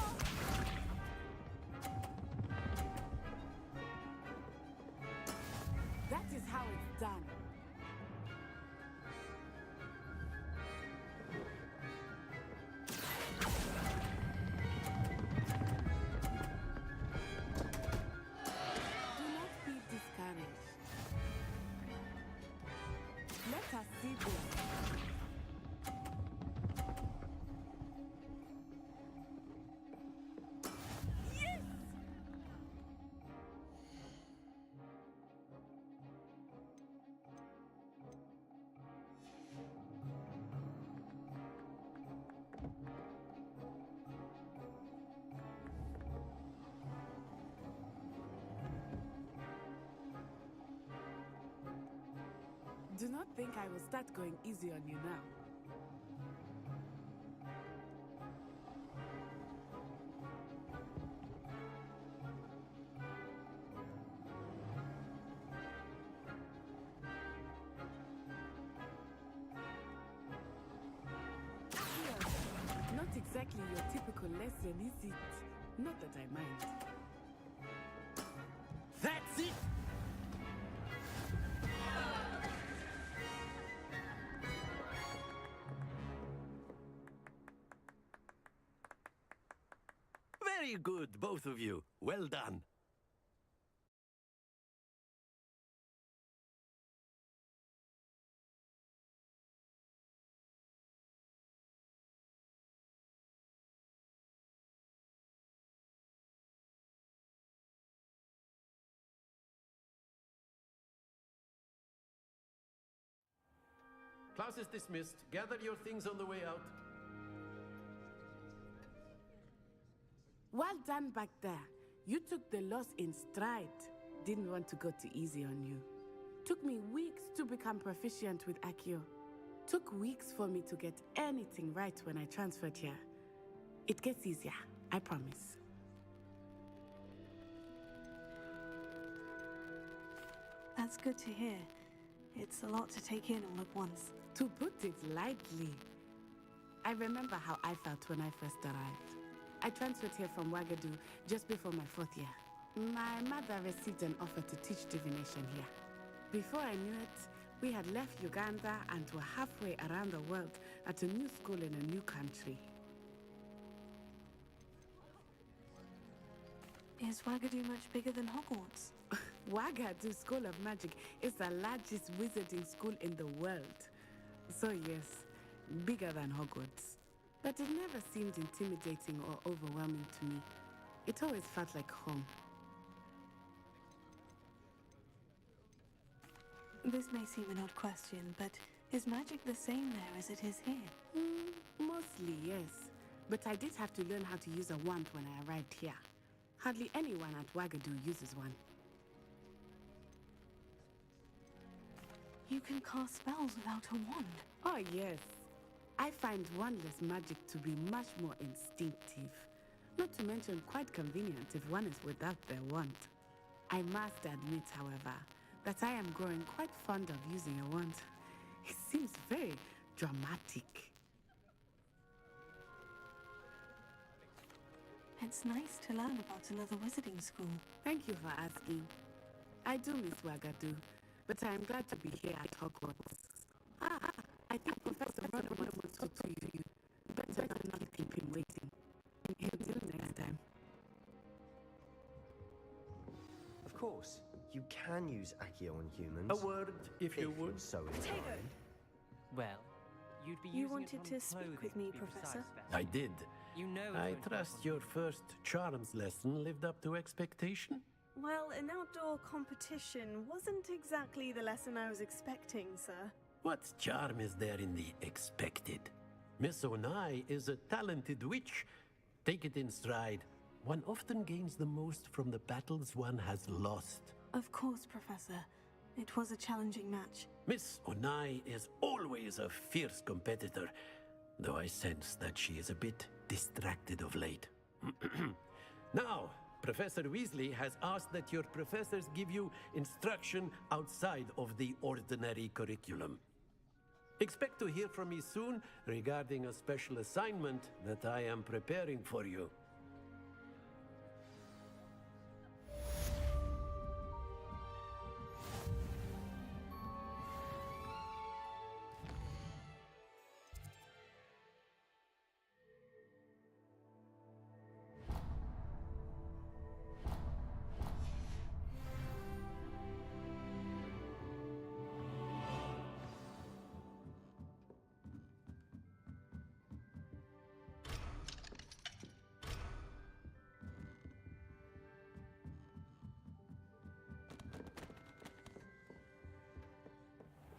S15: Do not think I will start going easy on you now. Not exactly your typical lesson, is it? Not that I mind.
S5: That's it! Very good, both of you. Well done. Class is dismissed. Gather your things on the way out.
S15: Well done back there. You took the loss in stride. Didn't want to go too easy on you. Took me weeks to become proficient with Accio. Took weeks for me to get anything right when I transferred here. It gets easier, I promise.
S2: That's good to hear. It's a lot to take in all at once.
S15: To put it lightly, I remember how I felt when I first arrived. I transferred here from Wagadu just before my 4th year. My mother received an offer to teach divination here. Before I knew it, we had left Uganda and were halfway around the world at a new school in a new country.
S2: Is Wagadu much bigger than Hogwarts?
S15: Wagadu School of Magic is the largest wizarding school in the world. So yes, bigger than Hogwarts. But it never seemed intimidating or overwhelming to me. It always felt like home.
S2: This may seem an odd question, but is magic the same there as it is here?
S15: Mostly, yes. But I did have to learn how to use a wand when I arrived here. Hardly anyone at Wagadu uses one.
S2: You can cast spells without a wand?
S15: Oh, yes. I find wandless magic to be much more instinctive. Not to mention quite convenient if one is without their wand. I must admit, however, that I am growing quite fond of using a wand. It seems very dramatic.
S2: It's nice to learn about another wizarding school.
S15: Thank you for asking. I do miss Wagadu, but I am glad to be here at Hogwarts. I think Professor Ronan wants to talk to you. Better not keep him waiting. Until next time.
S14: Of course, you can use Accio on humans.
S5: A word, if you would.
S14: So inclined.
S10: Well, you'd be
S2: You
S10: using
S2: wanted
S10: it
S2: to
S10: on
S2: speak
S10: clothing,
S2: with me,
S10: to be
S2: Professor?
S10: precise,
S5: I did.
S10: You know it's
S5: I
S10: going to
S5: trust
S10: happen.
S5: your first charms lesson lived up to expectation.
S16: Well, an outdoor competition wasn't exactly the lesson I was expecting, sir.
S5: What charm is there in the expected? Miss Onai is a talented witch. Take it in stride. One often gains the most from the battles one has lost.
S2: Of course, Professor. It was a challenging match.
S5: Miss Onai is always a fierce competitor, though I sense that she is a bit distracted of late. Now, Professor Weasley has asked that your professors give you instruction outside of the ordinary curriculum. Expect to hear from me soon regarding a special assignment that I am preparing for you.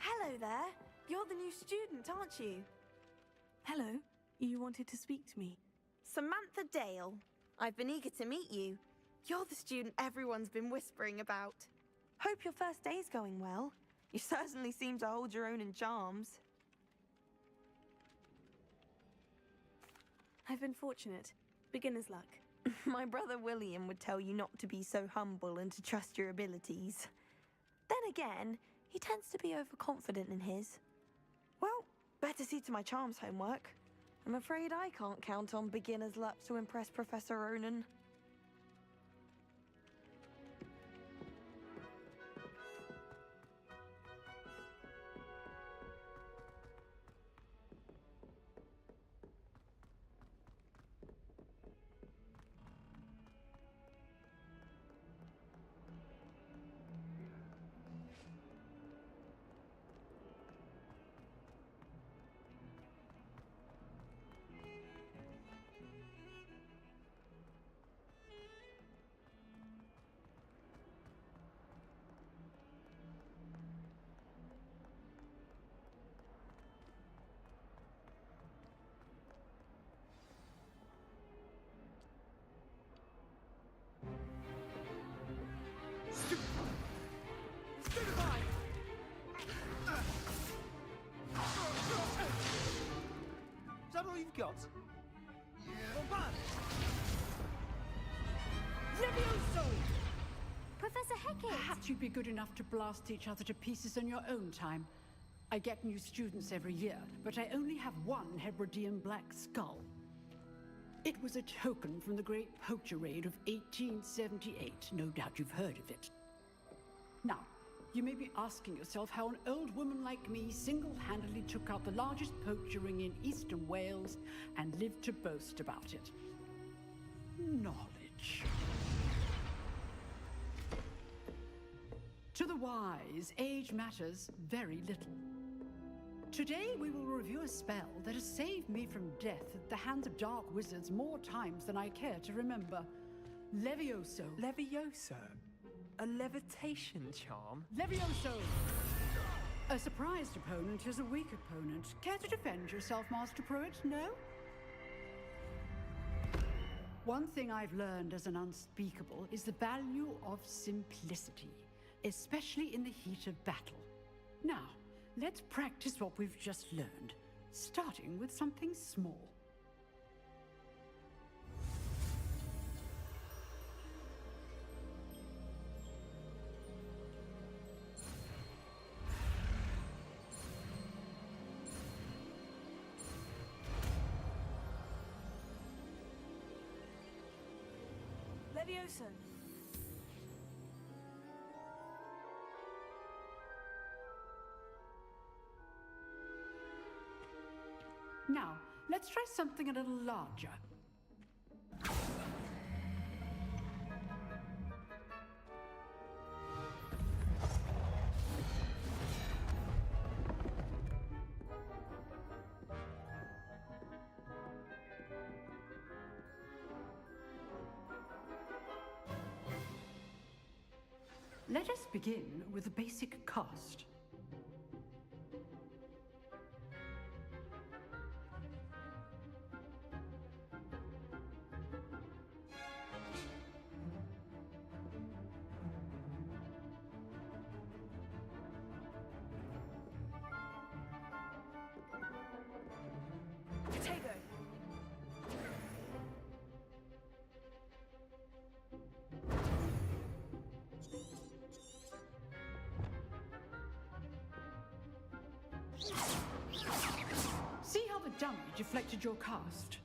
S16: Hello there. You're the new student, aren't you?
S2: Hello. You wanted to speak to me?
S16: Samantha Dale. I've been eager to meet you. You're the student everyone's been whispering about. Hope your first day's going well.
S17: You certainly seem to hold your own in charms.
S16: I've been fortunate. Beginner's luck.
S17: My brother William would tell you not to be so humble and to trust your abilities. Then again, he tends to be overconfident in his. Well, better see to my charms homework. I'm afraid I can't count on beginner's luck to impress Professor Ronan.
S18: Is that all you've got?
S19: Levioso!
S11: Professor Hecat!
S19: Perhaps you'd be good enough to blast each other to pieces in your own time. I get new students every year, but I only have one Hebridean black skull. It was a token from the Great Poacher Raid of 1878. No doubt you've heard of it. Now, you may be asking yourself how an old woman like me single-handedly took out the largest poacher ring in eastern Wales and lived to boast about it. Knowledge. To the wise, age matters very little. Today we will review a spell that has saved me from death at the hands of dark wizards more times than I care to remember. Levioso.
S13: Levioso? A levitation charm?
S19: Levioso! A surprised opponent is a weak opponent. Care to defend yourself, Master Pruitt? No? One thing I've learned as an unspeakable is the value of simplicity, especially in the heat of battle. Now, let's practice what we've just learned, starting with something small.
S16: Levioso.
S19: Now, let's try something a little larger. Let us begin with the basic cast. See how the dummy deflected your cast?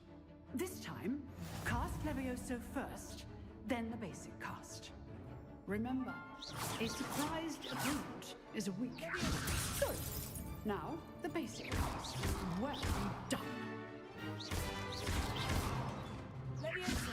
S19: This time, cast Levioso first, then the basic cast. Remember, a surprised opponent is a weak. Good. Now, the basic cast. Well done.
S16: Levioso.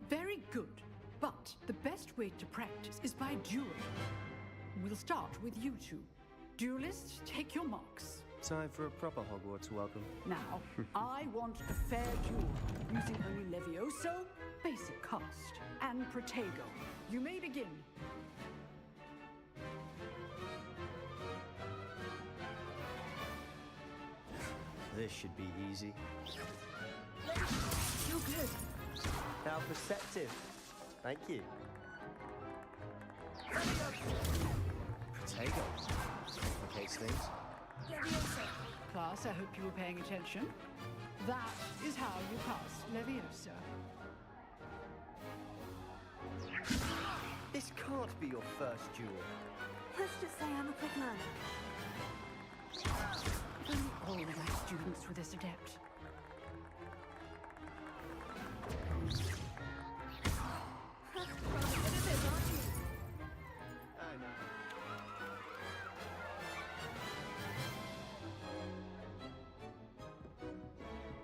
S19: Very good, but the best way to practice is by dueling. We'll start with you two. Duelists, take your marks.
S14: Time for a proper Hogwarts welcome.
S19: Now, I want a fair duel, using only Levioso, basic cast, and Protego. You may begin.
S14: This should be easy.
S8: You're good.
S14: How perceptive. Thank you. Protego. Complicates things.
S19: Class, I hope you were paying attention. That is how you cast Leviosa.
S14: This can't be your first duel.
S2: Let's just say I'm a quick learner.
S19: If only all of my students were this adept.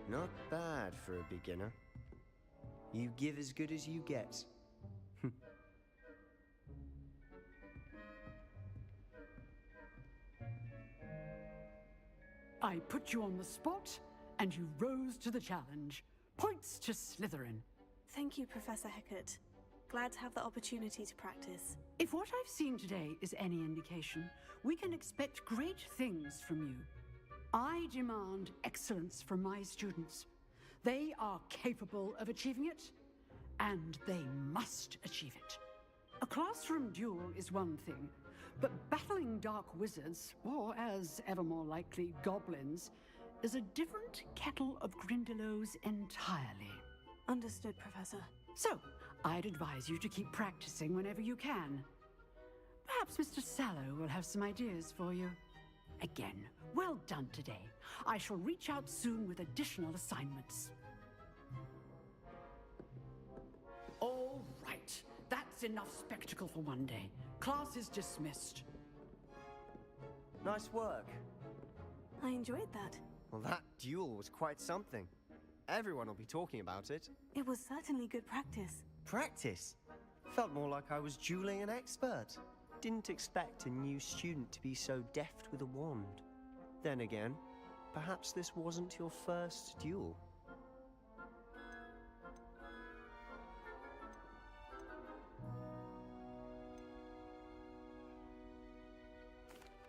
S14: Not bad for a beginner. You give as good as you get.
S19: I put you on the spot, and you rose to the challenge. Points to Slytherin.
S2: Thank you, Professor Hecat. Glad to have the opportunity to practice.
S19: If what I've seen today is any indication, we can expect great things from you. I demand excellence from my students. They are capable of achieving it, and they must achieve it. A classroom duel is one thing, but battling dark wizards, or as ever more likely, goblins, is a different kettle of Grindylows entirely.
S2: Understood, Professor.
S19: So, I'd advise you to keep practicing whenever you can. Perhaps Mr. Sallow will have some ideas for you. Again, well done today. I shall reach out soon with additional assignments. All right. That's enough spectacle for one day. Class is dismissed.
S14: Nice work.
S2: I enjoyed that.
S14: Well, that duel was quite something. Everyone will be talking about it.
S2: It was certainly good practice.
S14: Practice? Felt more like I was dueling an expert. Didn't expect a new student to be so deft with a wand. Then again, perhaps this wasn't your first duel.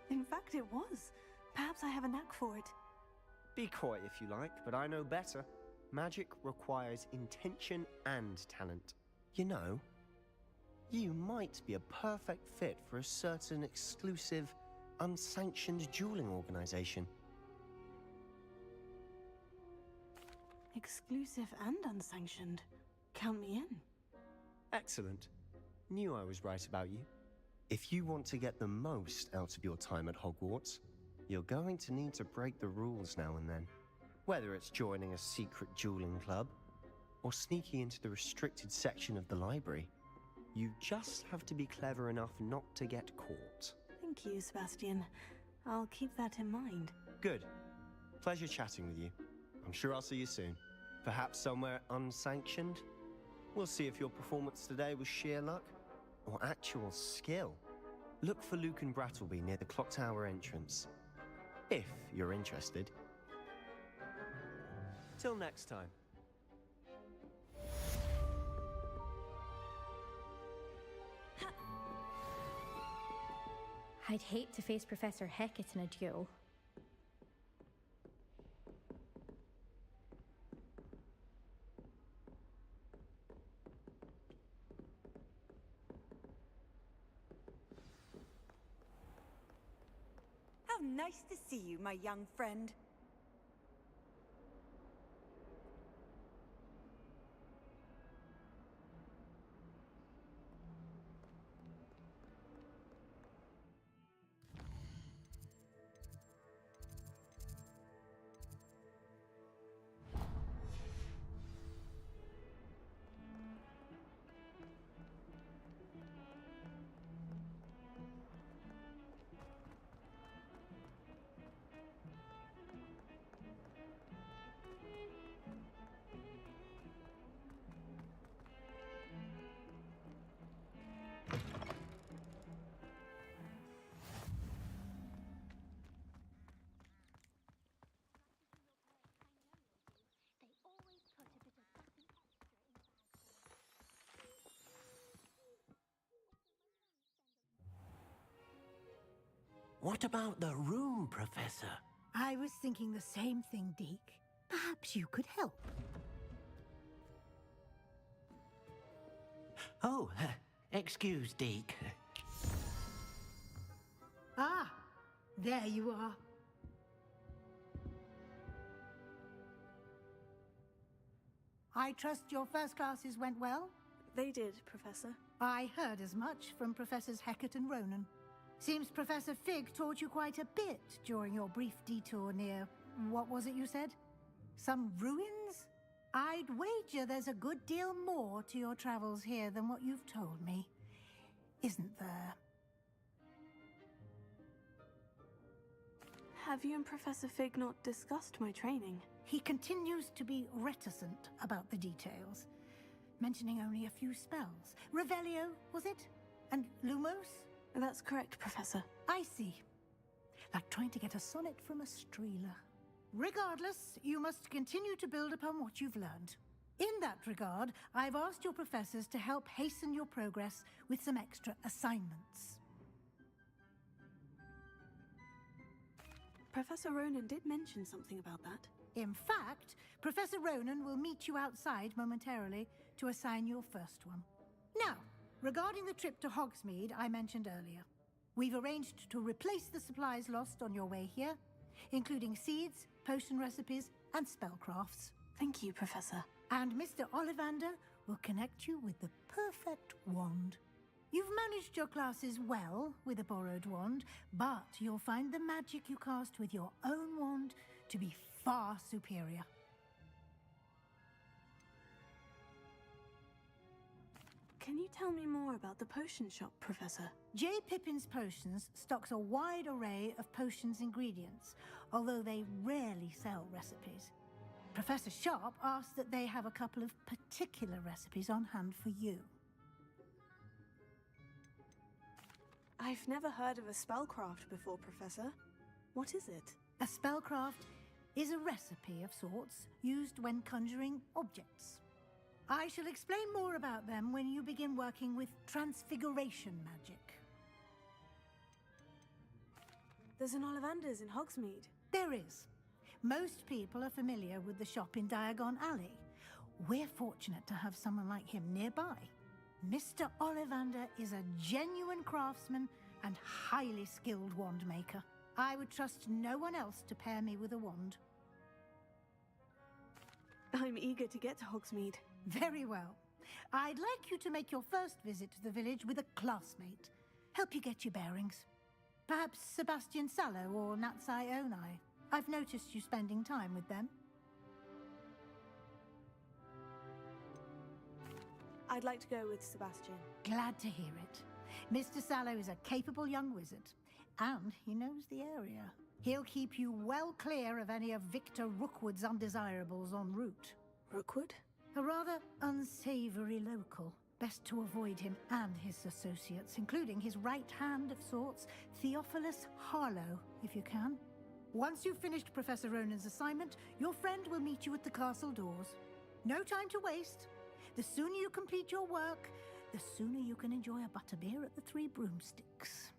S2: In fact, it was. Perhaps I have a knack for it.
S14: Be coy if you like, but I know better. Magic requires intention and talent. You know, you might be a perfect fit for a certain exclusive, unsanctioned dueling organization.
S2: Exclusive and unsanctioned. Count me in.
S14: Excellent. Knew I was right about you. If you want to get the most out of your time at Hogwarts, you're going to need to break the rules now and then. Whether it's joining a secret dueling club, or sneaking into the restricted section of the library, you just have to be clever enough not to get caught.
S2: Thank you, Sebastian. I'll keep that in mind.
S14: Good. Pleasure chatting with you. I'm sure I'll see you soon. Perhaps somewhere unsanctioned? We'll see if your performance today was sheer luck or actual skill. Look for Luke and Brattleby near the clock tower entrance. If you're interested. Till next time.
S11: I'd hate to face Professor Hecat in a duel.
S18: How nice to see you, my young friend.
S5: What about the room, Professor?
S8: I was thinking the same thing, Deke. Perhaps you could help.
S5: Oh, excuse, Deke.
S8: Ah, there you are. I trust your first classes went well?
S16: They did, Professor.
S8: I heard as much from Professors Hecat and Ronan. Seems Professor Fig taught you quite a bit during your brief detour near... what was it you said? Some ruins? I'd wager there's a good deal more to your travels here than what you've told me. Isn't there?
S2: Have you and Professor Fig not discussed my training?
S8: He continues to be reticent about the details, mentioning only a few spells. Revelio, was it? And Lumos?
S2: That's correct, Professor.
S8: I see. Like trying to get a sonnet from a streeler. Regardless, you must continue to build upon what you've learned. In that regard, I've asked your professors to help hasten your progress with some extra assignments.
S2: Professor Ronan did mention something about that.
S8: In fact, Professor Ronan will meet you outside momentarily to assign your first one. Now, regarding the trip to Hogsmeade I mentioned earlier, we've arranged to replace the supplies lost on your way here, including seeds, potion recipes, and spellcrafts.
S2: Thank you, Professor.
S8: And Mr. Ollivander will connect you with the perfect wand. You've managed your classes well with a borrowed wand, but you'll find the magic you cast with your own wand to be far superior.
S2: Can you tell me more about the potion shop, Professor?
S8: J. Pippin's Potions stocks a wide array of potions ingredients, although they rarely sell recipes. Professor Sharp asked that they have a couple of particular recipes on hand for you.
S2: I've never heard of a spellcraft before, Professor. What is it?
S8: A spellcraft is a recipe of sorts used when conjuring objects. I shall explain more about them when you begin working with transfiguration magic.
S2: There's an Ollivander's in Hogsmeade.
S8: There is. Most people are familiar with the shop in Diagon Alley. We're fortunate to have someone like him nearby. Mr. Ollivander is a genuine craftsman and highly skilled wand maker. I would trust no one else to pair me with a wand.
S2: I'm eager to get to Hogsmeade.
S8: Very well. I'd like you to make your first visit to the village with a classmate. Help you get your bearings. Perhaps Sebastian Sallow or Natsai Onai. I've noticed you spending time with them.
S2: I'd like to go with Sebastian.
S8: Glad to hear it. Mr. Sallow is a capable young wizard, and he knows the area. He'll keep you well clear of any of Victor Rookwood's undesirables en route.
S2: Rookwood?
S8: A rather unsavory local. Best to avoid him and his associates, including his right hand of sorts, Theophilus Harlow, if you can. Once you've finished Professor Ronan's assignment, your friend will meet you at the castle doors. No time to waste. The sooner you complete your work, the sooner you can enjoy a butterbeer at the Three Broomsticks.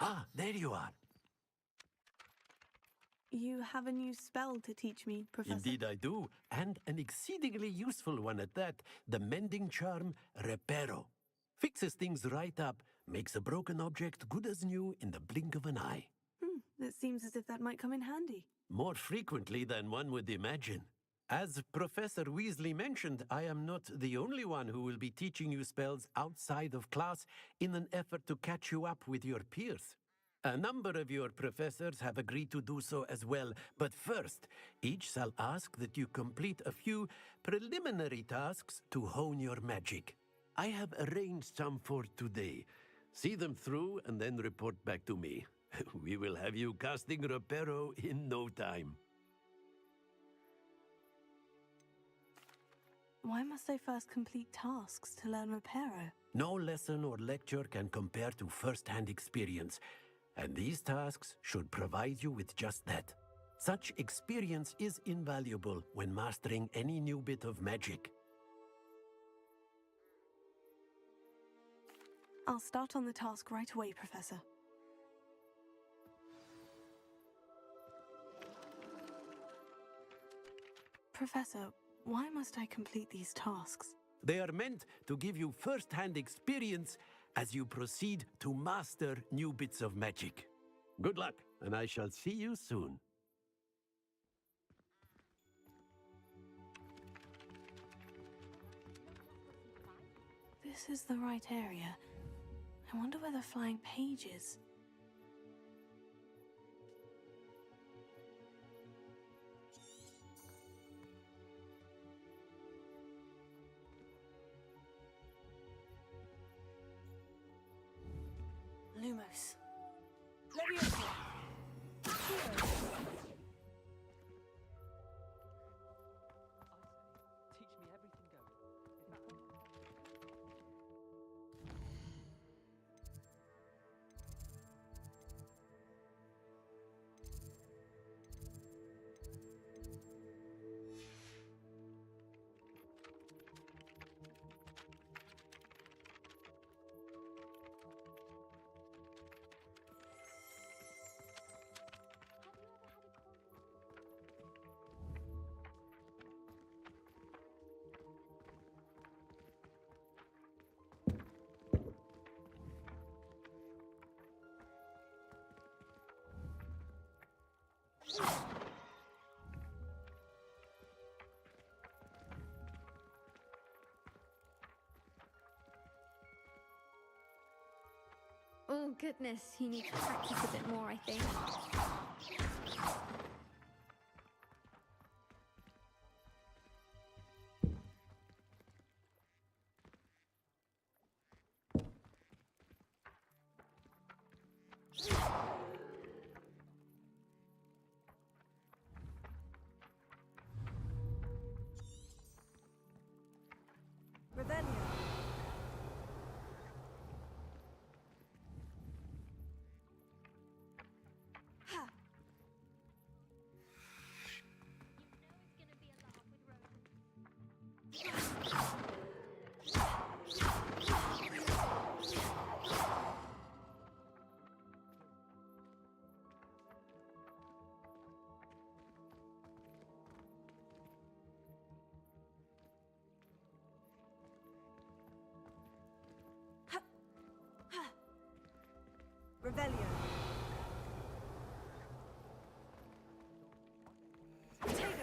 S5: Ah, there you are.
S2: You have a new spell to teach me, Professor.
S5: Indeed I do, and an exceedingly useful one at that. The mending charm, Reparo. Fixes things right up, makes a broken object good as new in the blink of an eye.
S2: It seems as if that might come in handy.
S5: More frequently than one would imagine. As Professor Weasley mentioned, I am not the only one who will be teaching you spells outside of class in an effort to catch you up with your peers. A number of your professors have agreed to do so as well, but first, each shall ask that you complete a few preliminary tasks to hone your magic. I have arranged some for today. See them through and then report back to me. We will have you casting Reparo in no time.
S2: Why must I first complete tasks to learn Reparo?
S5: No lesson or lecture can compare to first-hand experience, and these tasks should provide you with just that. Such experience is invaluable when mastering any new bit of magic.
S2: I'll start on the task right away, Professor. Professor, why must I complete these tasks?
S5: They are meant to give you first-hand experience as you proceed to master new bits of magic. Good luck, and I shall see you soon.
S2: This is the right area. I wonder where the flying page is. Lumos. Leviosa. Accio.
S13: Teach me everything going.
S11: Oh goodness, you need to practice a bit more, I think.
S16: Revelio. Ha! Revelio. Potato.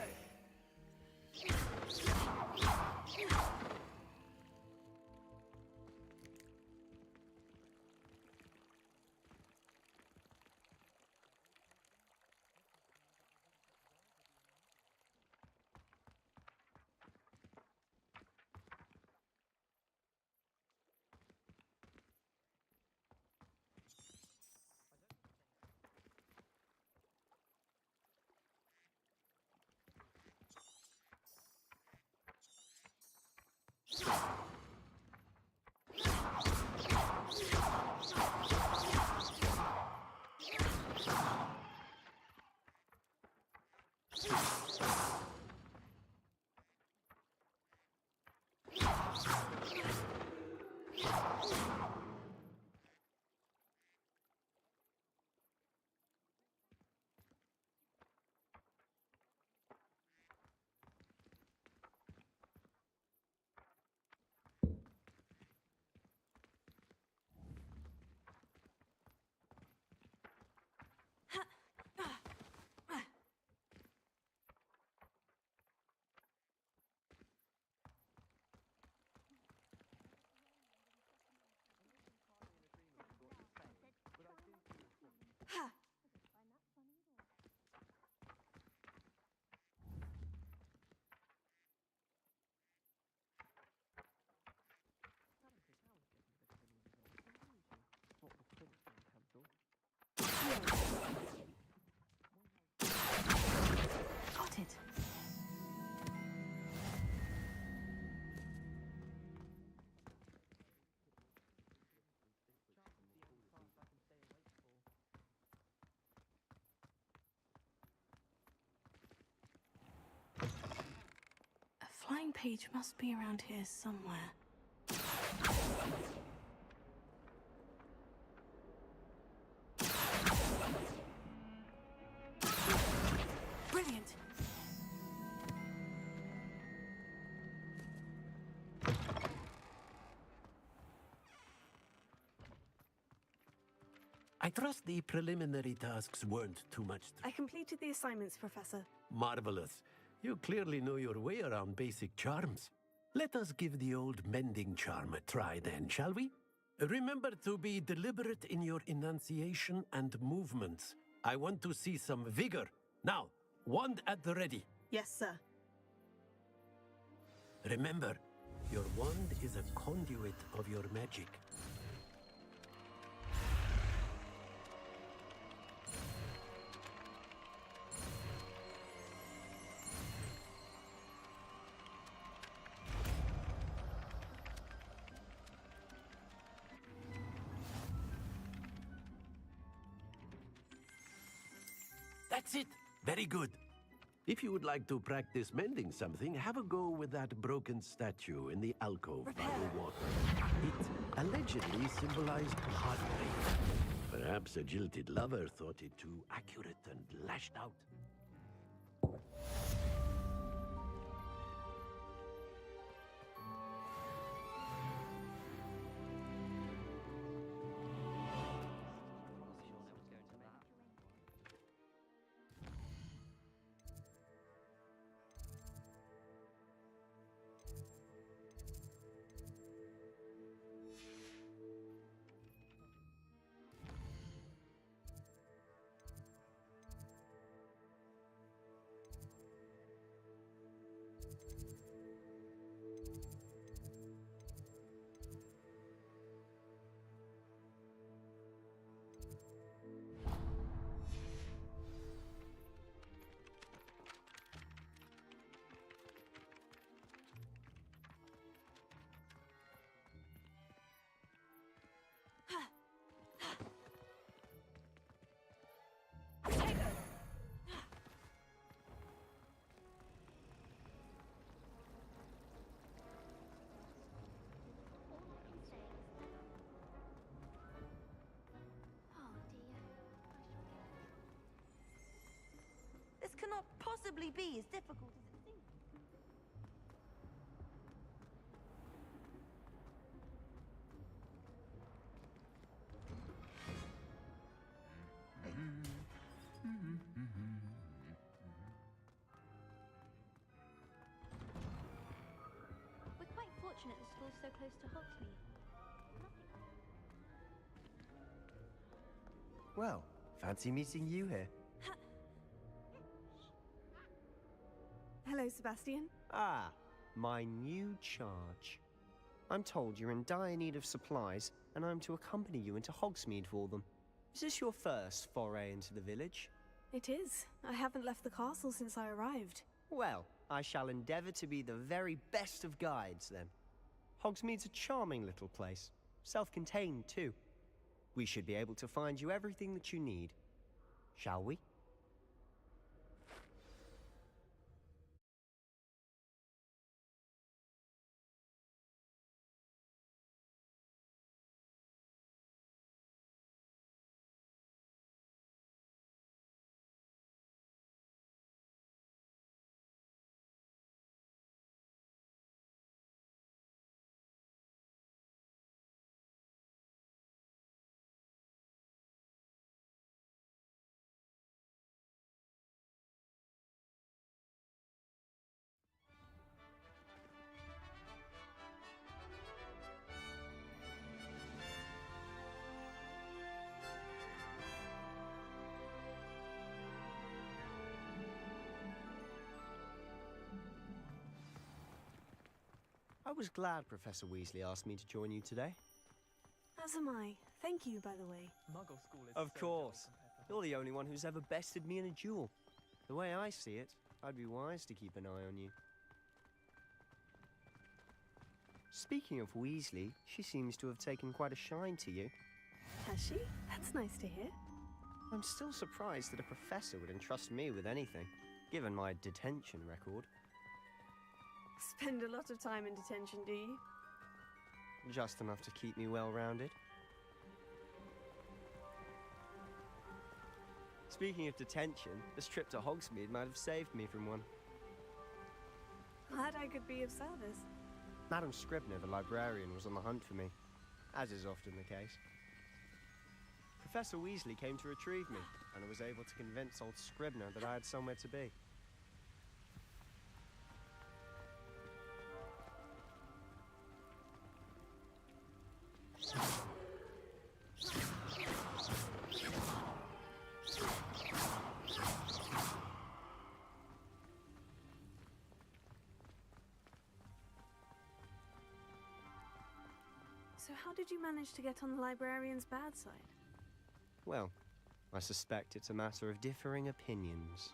S16: Ha!
S2: drawing page must be around here somewhere. Brilliant!
S5: I trust the preliminary tasks weren't too much.
S16: I completed the assignments, Professor.
S5: Marvelous. You clearly know your way around basic charms. Let us give the old mending charm a try then, shall we? Remember to be deliberate in your enunciation and movements. I want to see some vigor. Now, wand at the ready.
S16: Yes, sir.
S5: Remember, your wand is a conduit of your magic. That's it. Very good. If you would like to practice mending something, have a go with that broken statue in the alcove by the water. It allegedly symbolized heartbreak. Perhaps a jilted lover thought it too accurate and lashed out.
S17: This cannot possibly be as difficult as it seems.
S11: We're quite fortunate the school's so close to Hogsmeade.
S14: Well, fancy meeting you here.
S16: Hello, Sebastian.
S14: Ah, my new charge. I'm told you're in dire need of supplies, and I'm to accompany you into Hogsmeade for them. Is this your first foray into the village?
S16: It is. I haven't left the castle since I arrived.
S14: Well, I shall endeavor to be the very best of guides, then. Hogsmeade's a charming little place. Self-contained, too. We should be able to find you everything that you need. Shall we? I was glad Professor Weasley asked me to join you today.
S16: As am I. Thank you, by the way.
S13: Muggle school is
S14: Of
S13: so
S14: course. You're the only one who's ever bested me in a duel. The way I see it, I'd be wise to keep an eye on you. Speaking of Weasley, she seems to have taken quite a shine to you.
S16: Has she? That's nice to hear.
S14: I'm still surprised that a professor would entrust me with anything, given my detention record.
S16: Spend a lot of time in detention, do you?
S14: Just enough to keep me well-rounded. Speaking of detention, this trip to Hogsmeade might have saved me from one.
S16: Glad I could be of service.
S14: Madam Scribner, the librarian, was on the hunt for me, as is often the case. Professor Weasley came to retrieve me, and I was able to convince old Scribner that I had somewhere to be.
S16: So how did you manage to get on the librarian's bad side?
S14: Well, I suspect it's a matter of differing opinions.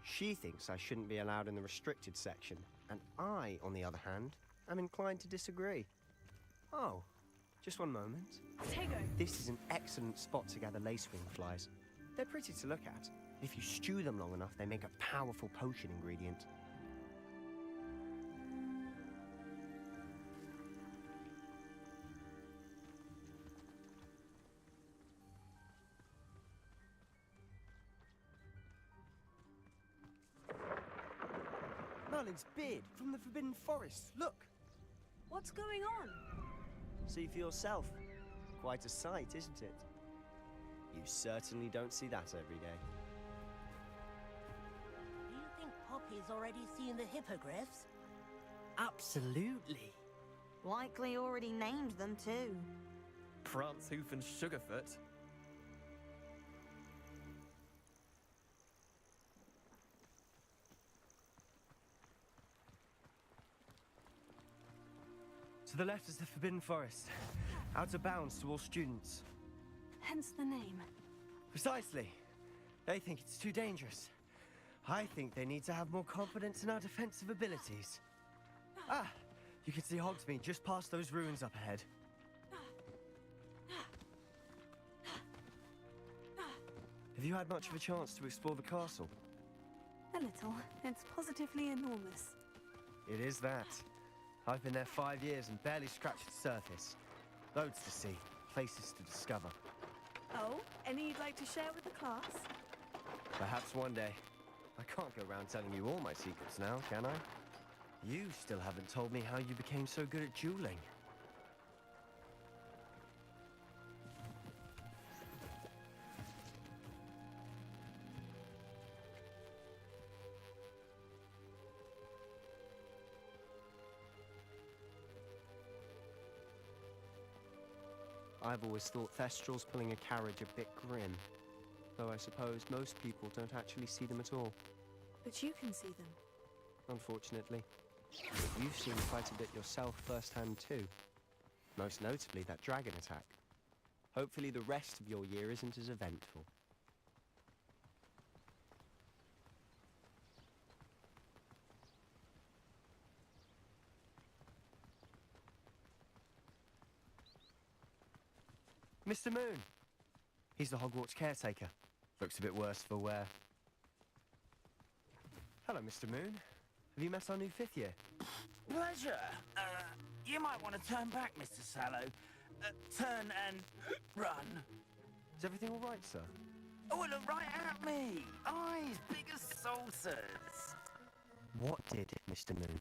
S14: She thinks I shouldn't be allowed in the restricted section, and I, on the other hand, am inclined to disagree. Oh, just one moment.
S16: Tego!
S14: This is an excellent spot to gather lacewing flies. They're pretty to look at. If you stew them long enough, they make a powerful potion ingredient. Merlin's beard from the Forbidden Forest. Look!
S16: What's going on?
S14: See for yourself. Quite a sight, isn't it? You certainly don't see that every day.
S20: Do you think Poppy's already seen the hippogriffs?
S21: Absolutely.
S17: Likely already named them too.
S13: Prance, Hoof, and Sugarfoot.
S14: To the left is the Forbidden Forest. Out of bounds to all students.
S2: Hence the name.
S14: Precisely. They think it's too dangerous. I think they need to have more confidence in our defensive abilities. Ah! You can see Hogsmeade just past those ruins up ahead. Have you had much of a chance to explore the castle?
S2: A little. It's positively enormous.
S14: It is that. I've been there 5 years and barely scratched the surface. Loads to see, places to discover.
S16: Oh, any you'd like to share with the class?
S14: Perhaps one day. I can't go around telling you all my secrets now, can I? You still haven't told me how you became so good at dueling. I've always thought Thestrals pulling a carriage a bit grim. Though I suppose most people don't actually see them at all.
S2: But you can see them.
S14: Unfortunately. But you've seen quite a bit yourself firsthand too. Most notably that dragon attack. Hopefully the rest of your year isn't as eventful. Mr. Moon! He's the Hogwarts caretaker. Looks a bit worse for wear. Hello, Mr. Moon. Have you met our new 5th year?
S9: Pleasure. You might want to turn back, Mr. Sallow. Turn and run.
S14: Is everything all right, sir?
S9: Oh, look right at me. Eyes big as saucers.
S14: What did, Mr. Moon?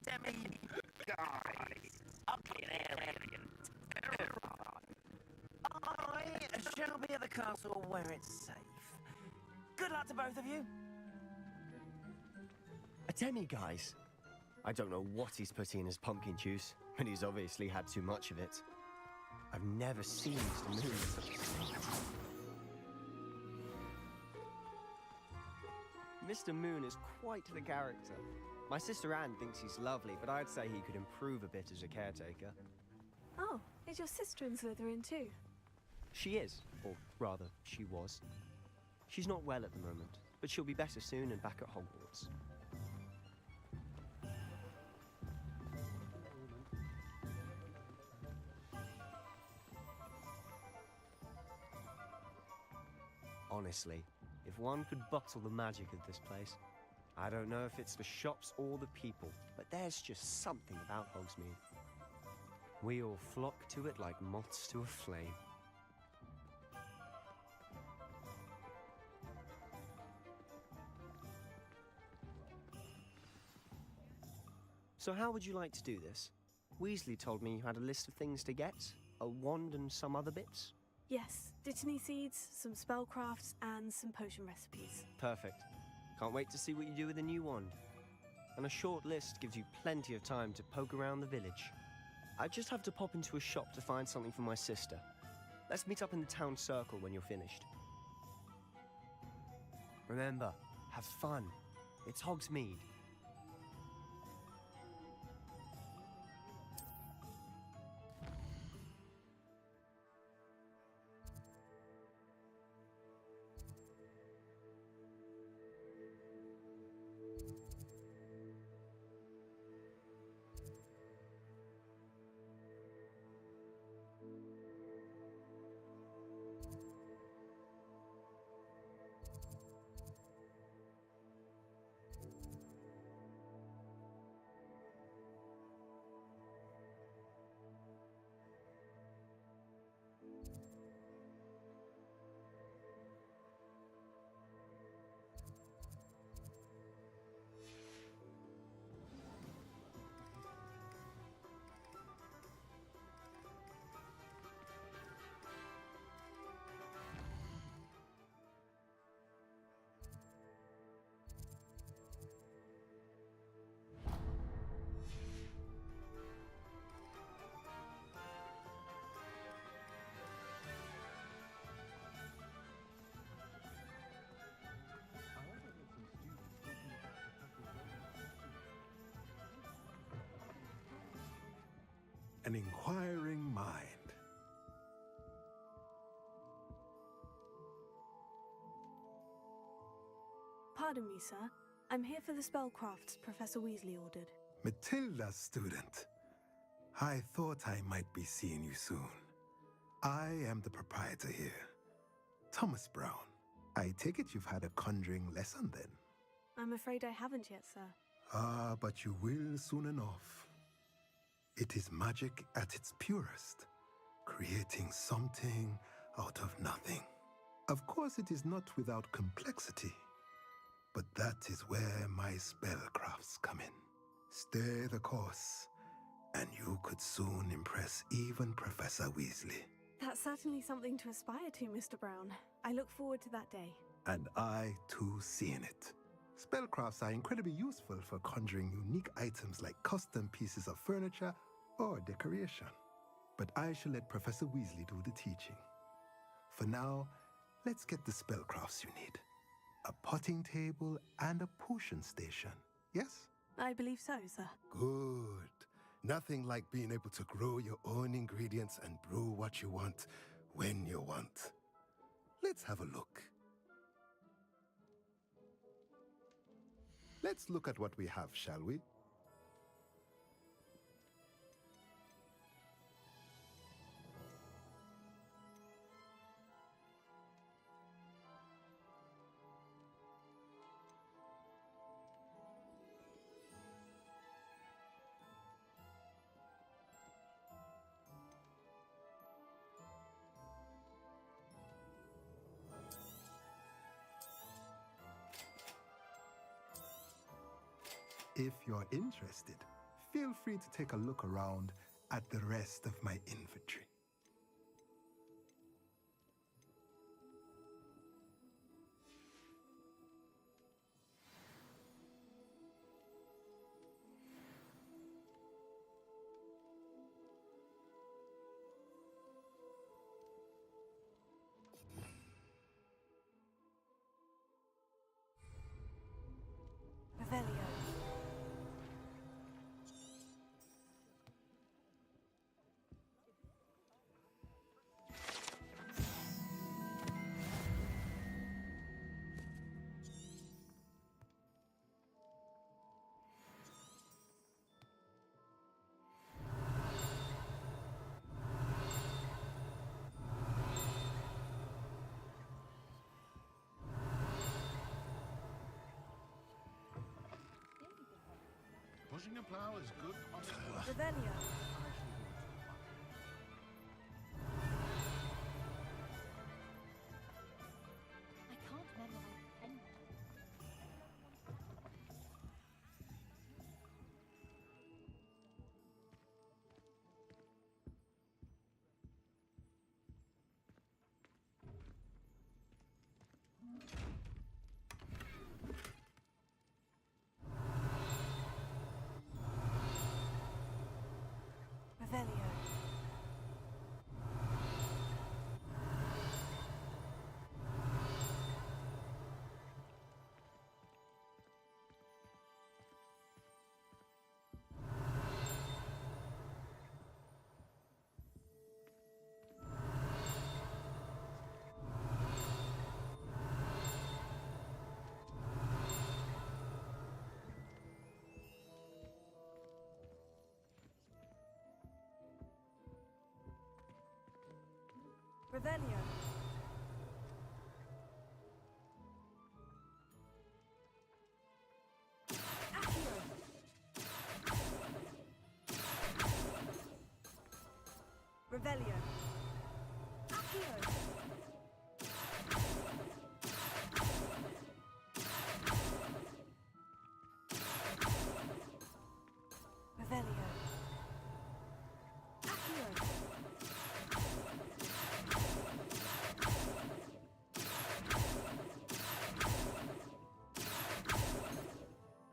S9: Demi guys. Ugly and arrogant. I shall be at the castle where it's safe. Good luck to both of you.
S14: A demi-guise? I don't know what he's putting in his pumpkin juice, but he's obviously had too much of it. I've never seen Mr. Moon in such a state. Mr. Moon is quite the character. My sister Anne thinks he's lovely, but I'd say he could improve a bit as a caretaker.
S2: Oh, is your sister in Slytherin too?
S14: She is, or rather, she was. She's not well at the moment, but she'll be better soon and back at Hogwarts. Honestly, if one could bottle the magic of this place, I don't know if it's the shops or the people, but there's just something about Hogsmeade. We all flock to it like moths to a flame. So how would you like to do this? Weasley told me you had a list of things to get, a wand and some other bits.
S2: Yes, Dittany seeds, some spellcrafts, and some potion recipes.
S14: Perfect. Can't wait to see what you do with the new wand. And a short list gives you plenty of time to poke around the village. I just have to pop into a shop to find something for my sister. Let's meet up in the town circle when you're finished. Remember, have fun. It's Hogsmeade.
S4: An inquiring mind.
S2: Pardon me, sir. I'm here for the spellcrafts Professor Weasley ordered.
S4: Matilda's student. I thought I might be seeing you soon. I am the proprietor here, Thomas Brown. I take it you've had a conjuring lesson then?
S2: I'm afraid I haven't yet, sir.
S4: Ah, but you will soon enough. It is magic at its purest, creating something out of nothing. Of course, it is not without complexity, but that is where my spellcrafts come in. Stay the course, and you could soon impress even Professor Weasley.
S2: That's certainly something to aspire to, Mr. Brown. I look forward to that day.
S4: And I, too, seeing it. Spellcrafts are incredibly useful for conjuring unique items like custom pieces of furniture or decoration. But I shall let Professor Weasley do the teaching. For now, let's get the spellcrafts you need. A potting table and a potion station, yes?
S2: I believe so, sir.
S4: Good. Nothing like being able to grow your own ingredients and brew what you want when you want. Let's have a look. Let's look at what we have, shall we? If you're interested, feel free to take a look around at the rest of my inventory.
S2: Revelio.
S6: Pushing a plow is good honest work.
S16: Revelio.
S11: I can't memorize any.
S16: Revelio. Revelio. Accio. Revelio. Accio. Revelio. Accio.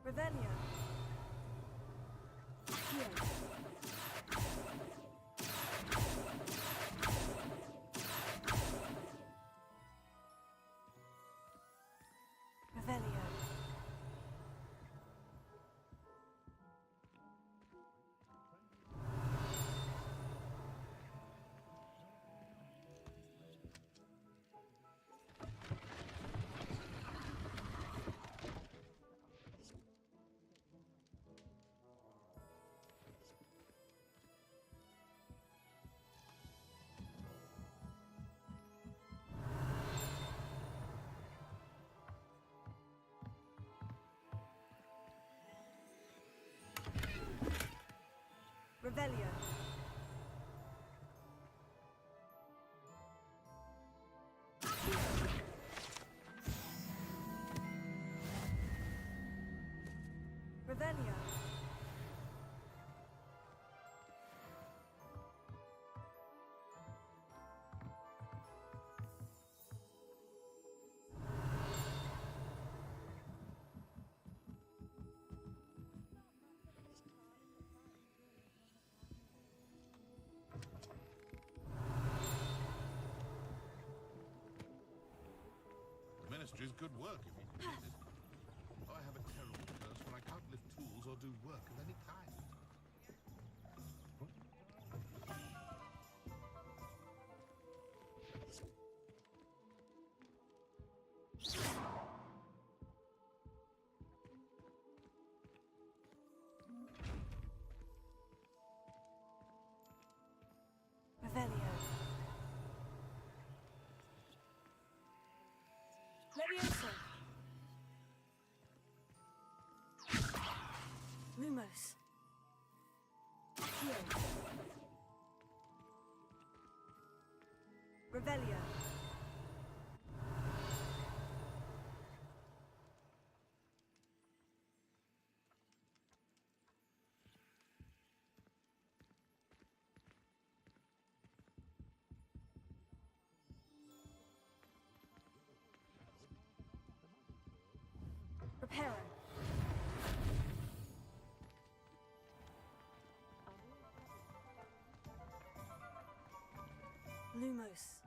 S16: Revelio. Accio. Revelio. Revelio. Revelio.
S6: The ministry's good work if you can use it. I have a terrible curse when I can't lift tools or do work of any kind.
S16: Revelio. Levioso. Lumos. Accio. Revelio. Reparo. Lumos.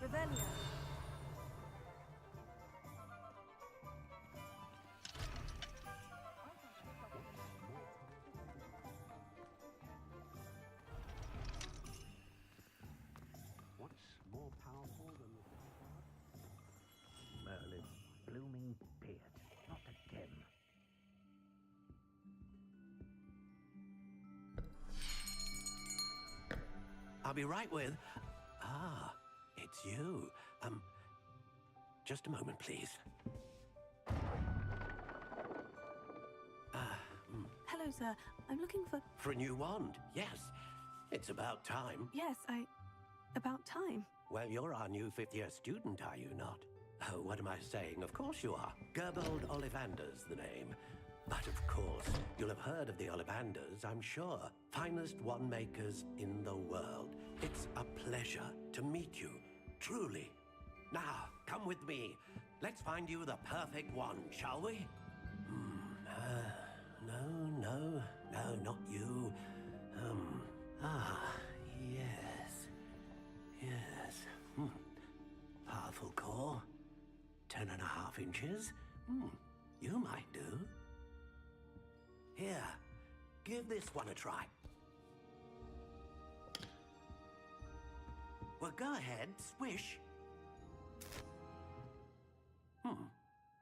S16: Revelio.
S5: What's more powerful than the Merlin's blooming beard? Not again. I'll be right with... Ah, it's you. Just a moment, please.
S2: Hello, sir. I'm looking for...
S5: For a new wand, yes. It's about time.
S2: Yes, about time.
S5: Well, you're our new fifth-year student, are you not? Oh, what am I saying? Of course you are. Gerbold Ollivander's the name. But of course, you'll have heard of the Ollivanders, I'm sure. Finest wand makers in the world. It's a pleasure to meet you, truly. Now, come with me. Let's find you the perfect wand, shall we? No, not you. Yes. Powerful core. 10.5 inches. You might do. Here, give this one a try. Well, go ahead, swish.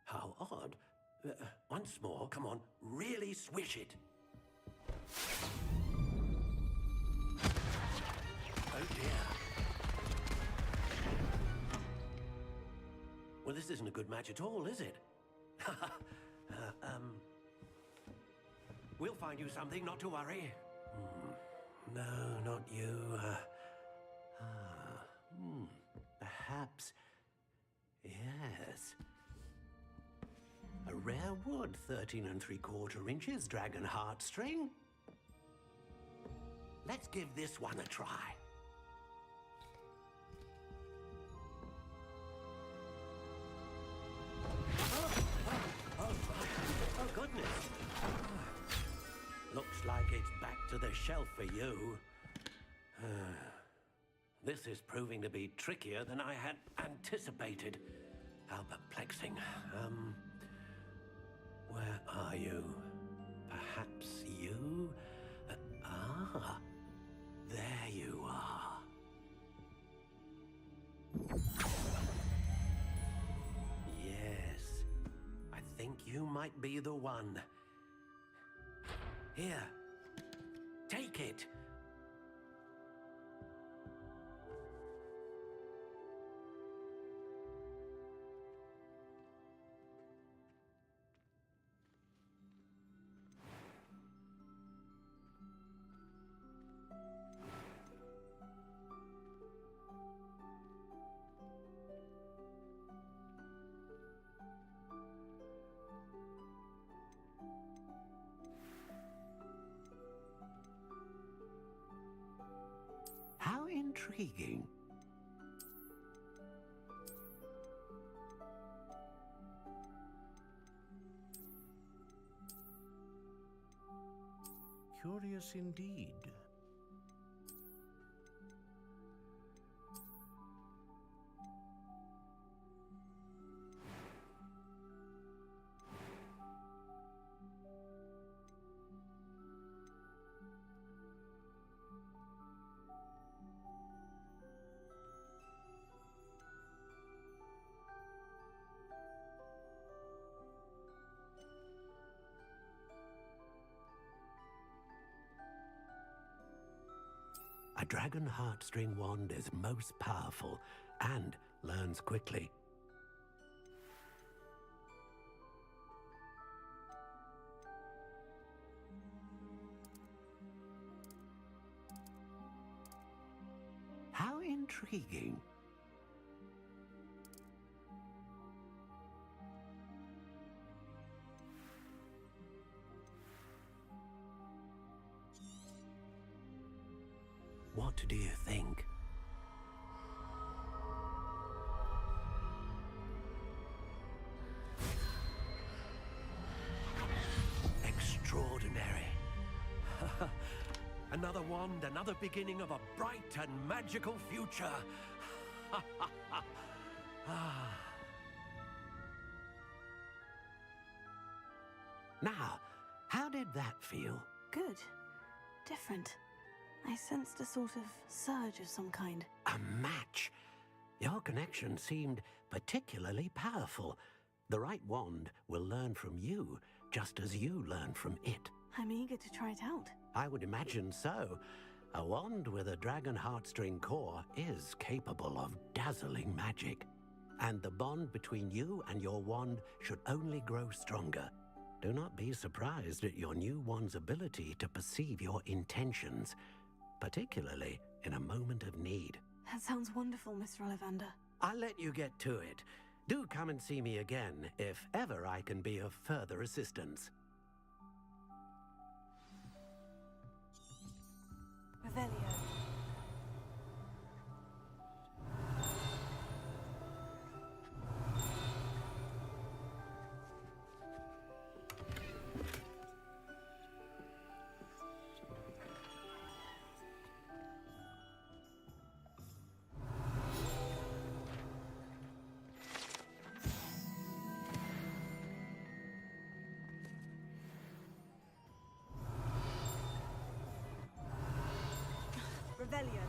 S5: How odd. Once more, come on, really swish it. Oh dear. Well, this isn't a good match at all, is it? We'll find you something, not to worry. No, not you. Perhaps... Yes. A rare wood, 13 3/4 inches, dragon heartstring. Let's give this one a try. Oh, goodness. Looks like it's back to the shelf for you. This is proving to be trickier than I had anticipated. How perplexing. Where are you? Perhaps you? There you are. Yes, I think you might be the one. Here, take it. How intriguing.
S6: Curious indeed.
S5: A dragon heartstring wand is most powerful and learns quickly. How intriguing. What do you think? Extraordinary. Another wand, another beginning of a bright and magical future. Now, how did that feel?
S2: Good. Different. I sensed a sort of surge of some kind.
S5: A match? Your connection seemed particularly powerful. The right wand will learn from you, just as you learn from it.
S2: I'm eager to try it out.
S5: I would imagine so. A wand with a dragon heartstring core is capable of dazzling magic. And the bond between you and your wand should only grow stronger. Do not be surprised at your new wand's ability to perceive your intentions, particularly in a moment of need.
S2: That sounds wonderful, Mr. Ollivander.
S5: I'll let you get to it. Do come and see me again if ever I can be of further assistance.
S2: Revelio.
S16: Revelio.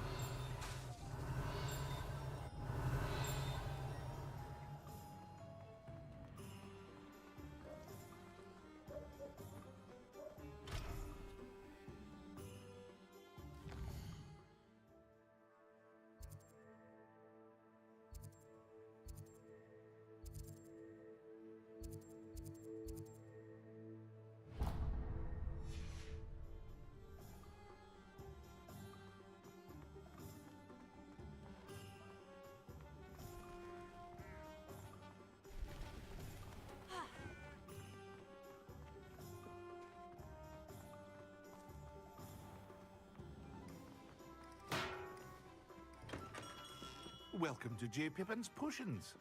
S6: Welcome to J. Pippin's Potions.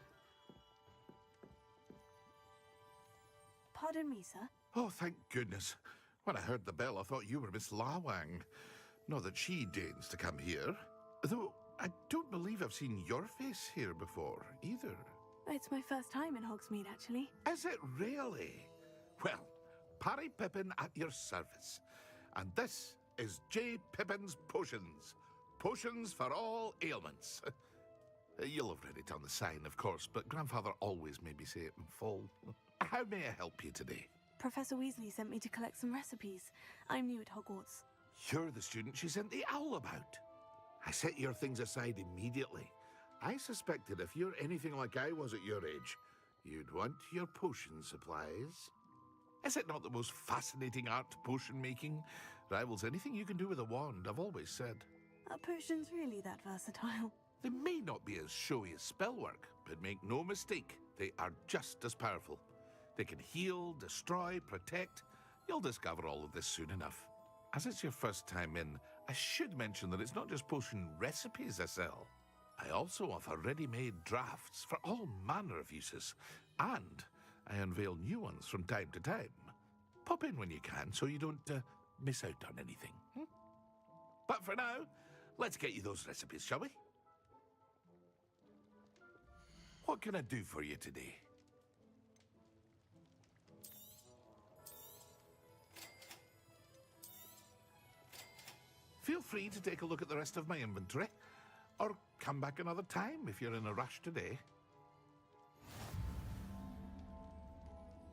S2: Pardon me, sir.
S6: Oh, thank goodness. When I heard the bell, I thought you were Miss Lawang. Not that she deigns to come here. Though, I don't believe I've seen your face here before, either.
S2: It's my first time in Hogsmeade, actually.
S6: Is it really? Well, Parry Pippin at your service. And this is J. Pippin's Potions. Potions for all ailments. You'll have read it on the sign, of course, but Grandfather always made me say it in full. How may I help you today?
S2: Professor Weasley sent me to collect some recipes. I'm new at Hogwarts.
S6: You're the student she sent the owl about. I set your things aside immediately. I suspected if you're anything like I was at your age, you'd want your potion supplies. Is it not the most fascinating art, potion making? Rivals anything you can do with a wand, I've always said.
S2: Are potions really that versatile?
S6: They may not be as showy as spellwork, but make no mistake, they are just as powerful. They can heal, destroy, protect. You'll discover all of this soon enough. As it's your first time in, I should mention that it's not just potion recipes I sell. I also offer ready-made drafts for all manner of uses, and I unveil new ones from time to time. Pop in when you can so you don't miss out on anything. But for now, let's get you those recipes, shall we? What can I do for you today? Feel free to take a look at the rest of my inventory, or come back another time if you're in a rush today.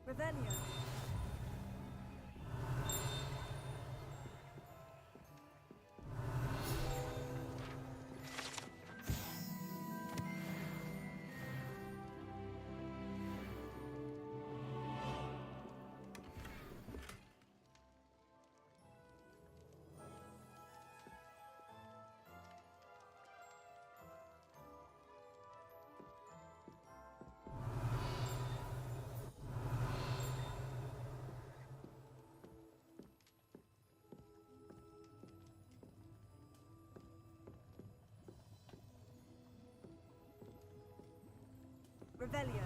S16: Revelio. Revelio.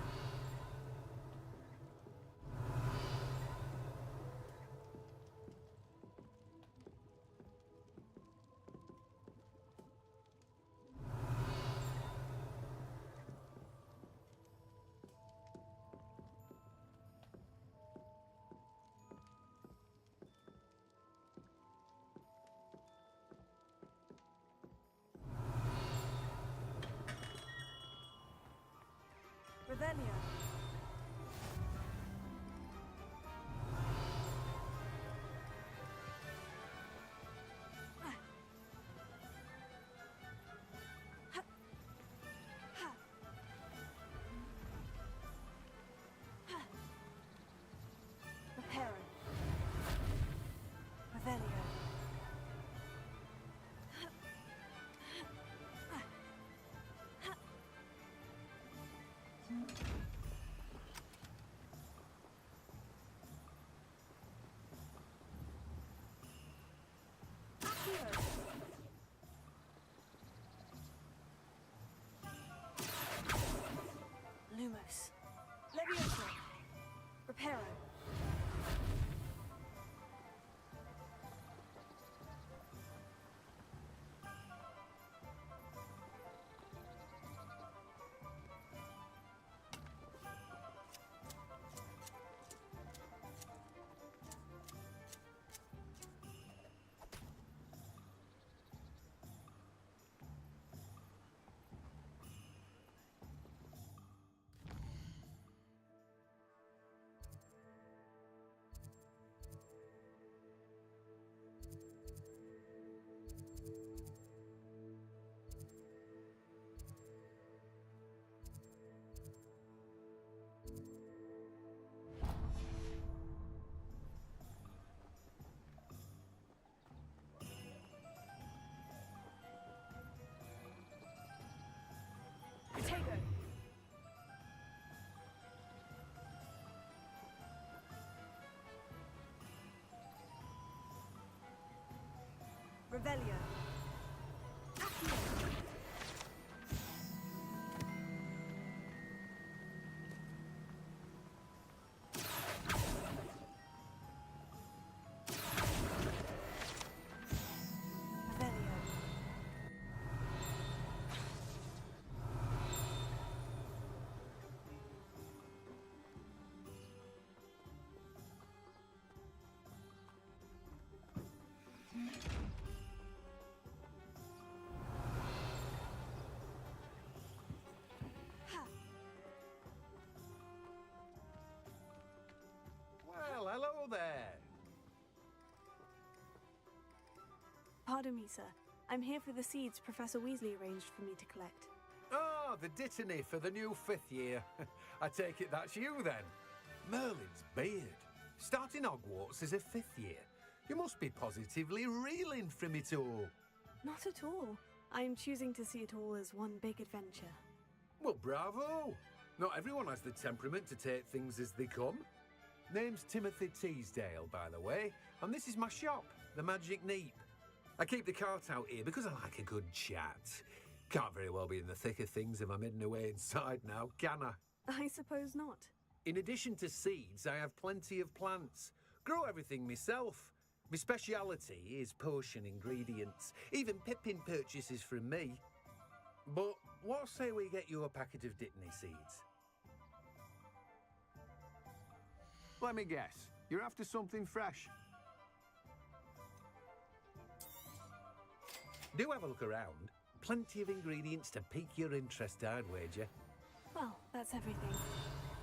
S16: Revelio.
S2: Lumos. Levioso. Reparo. Potato. Revelio. Accio. Revelio.
S3: Well, hello there.
S2: Pardon me, sir. I'm here for the seeds Professor Weasley arranged for me to collect.
S3: Ah, the dittany for the new 5th year. I take it that's you then. Merlin's beard. Starting Hogwarts as a 5th year. You must be positively reeling from it all.
S2: Not at all. I am choosing to see it all as one big adventure.
S3: Well, bravo. Not everyone has the temperament to take things as they come. Name's Timothy Teasdale, by the way, and this is my shop, the Magic Neep. I keep the cart out here because I like a good chat. Can't very well be in the thick of things if I'm hidden away inside now, can I?
S2: I suppose not.
S3: In addition to seeds, I have plenty of plants. Grow everything myself. My speciality is potion ingredients. Even Pippin purchases from me. But what say we get you a packet of Dittany seeds? Let me guess. You're after something fresh. Do have a look around. Plenty of ingredients to pique your interest, I'd wager.
S2: Well, that's everything.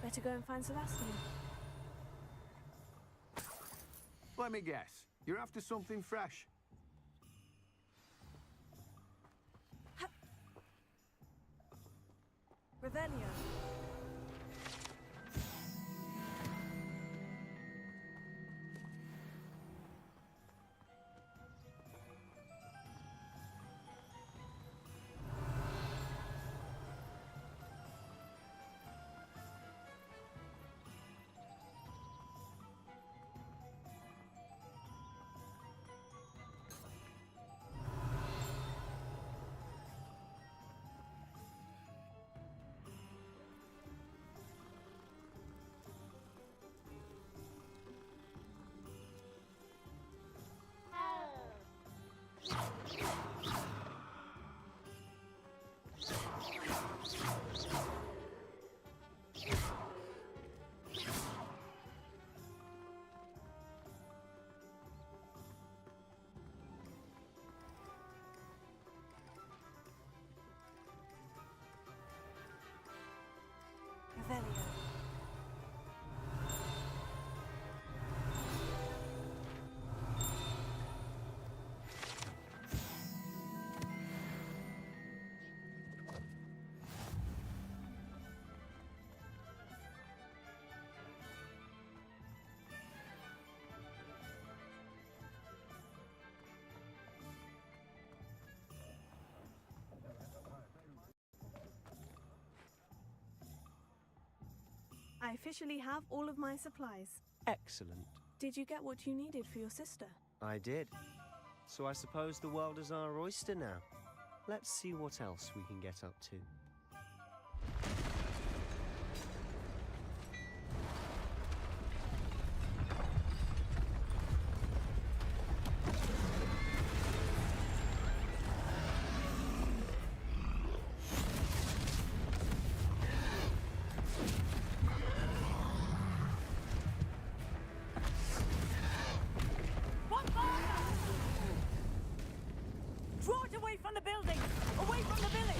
S2: Better go and find Sebastian.
S3: Let me guess. You're after something fresh.
S2: Revelio. Revelio. I officially have all of my supplies.
S14: Excellent.
S2: Did you get what you needed for your sister?
S14: I did. So I suppose the world is our oyster now. Let's see what else we can get up to.
S18: Draw it away from the building! Away from the village!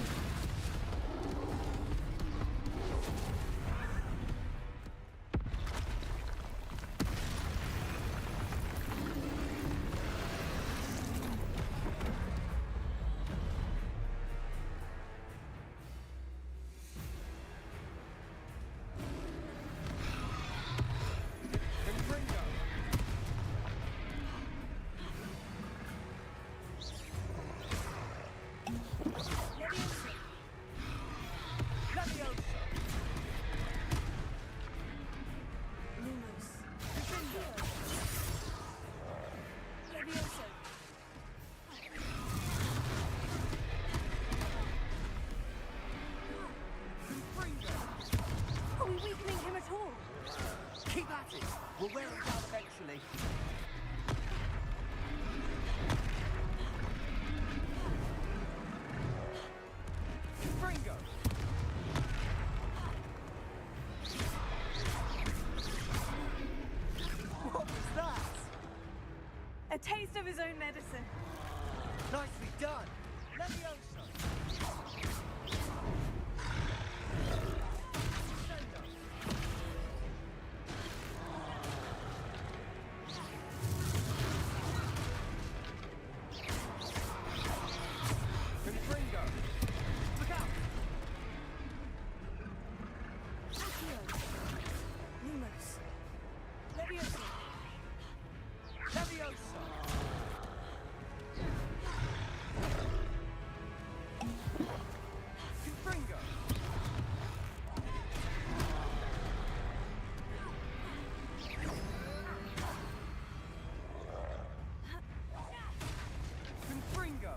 S2: Are we weakening him at all?
S21: Keep at it. We'll wear him down eventually. Fringo! What was that?
S16: A taste of his own medicine.
S21: Nicely done. Levioso! Confringo! Look out!
S16: Lumos.
S21: Levioso! Levioso! Confringo! Confringo!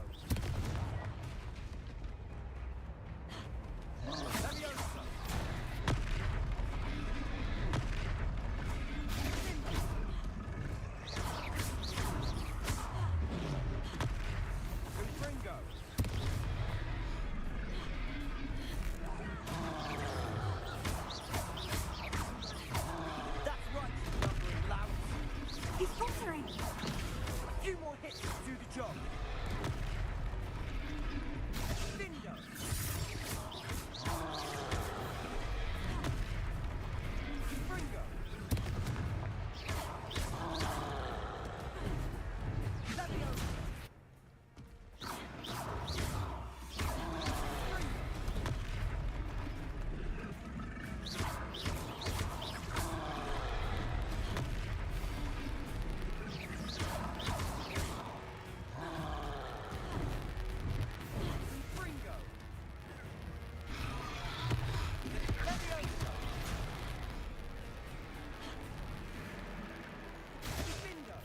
S21: Levioso! Confringo! That's right, you lumbering louse.
S16: He's faltering.
S21: A few more hits to do the job. Lindo! Fringo! Levioso! Fringo! Levioso! Lindo!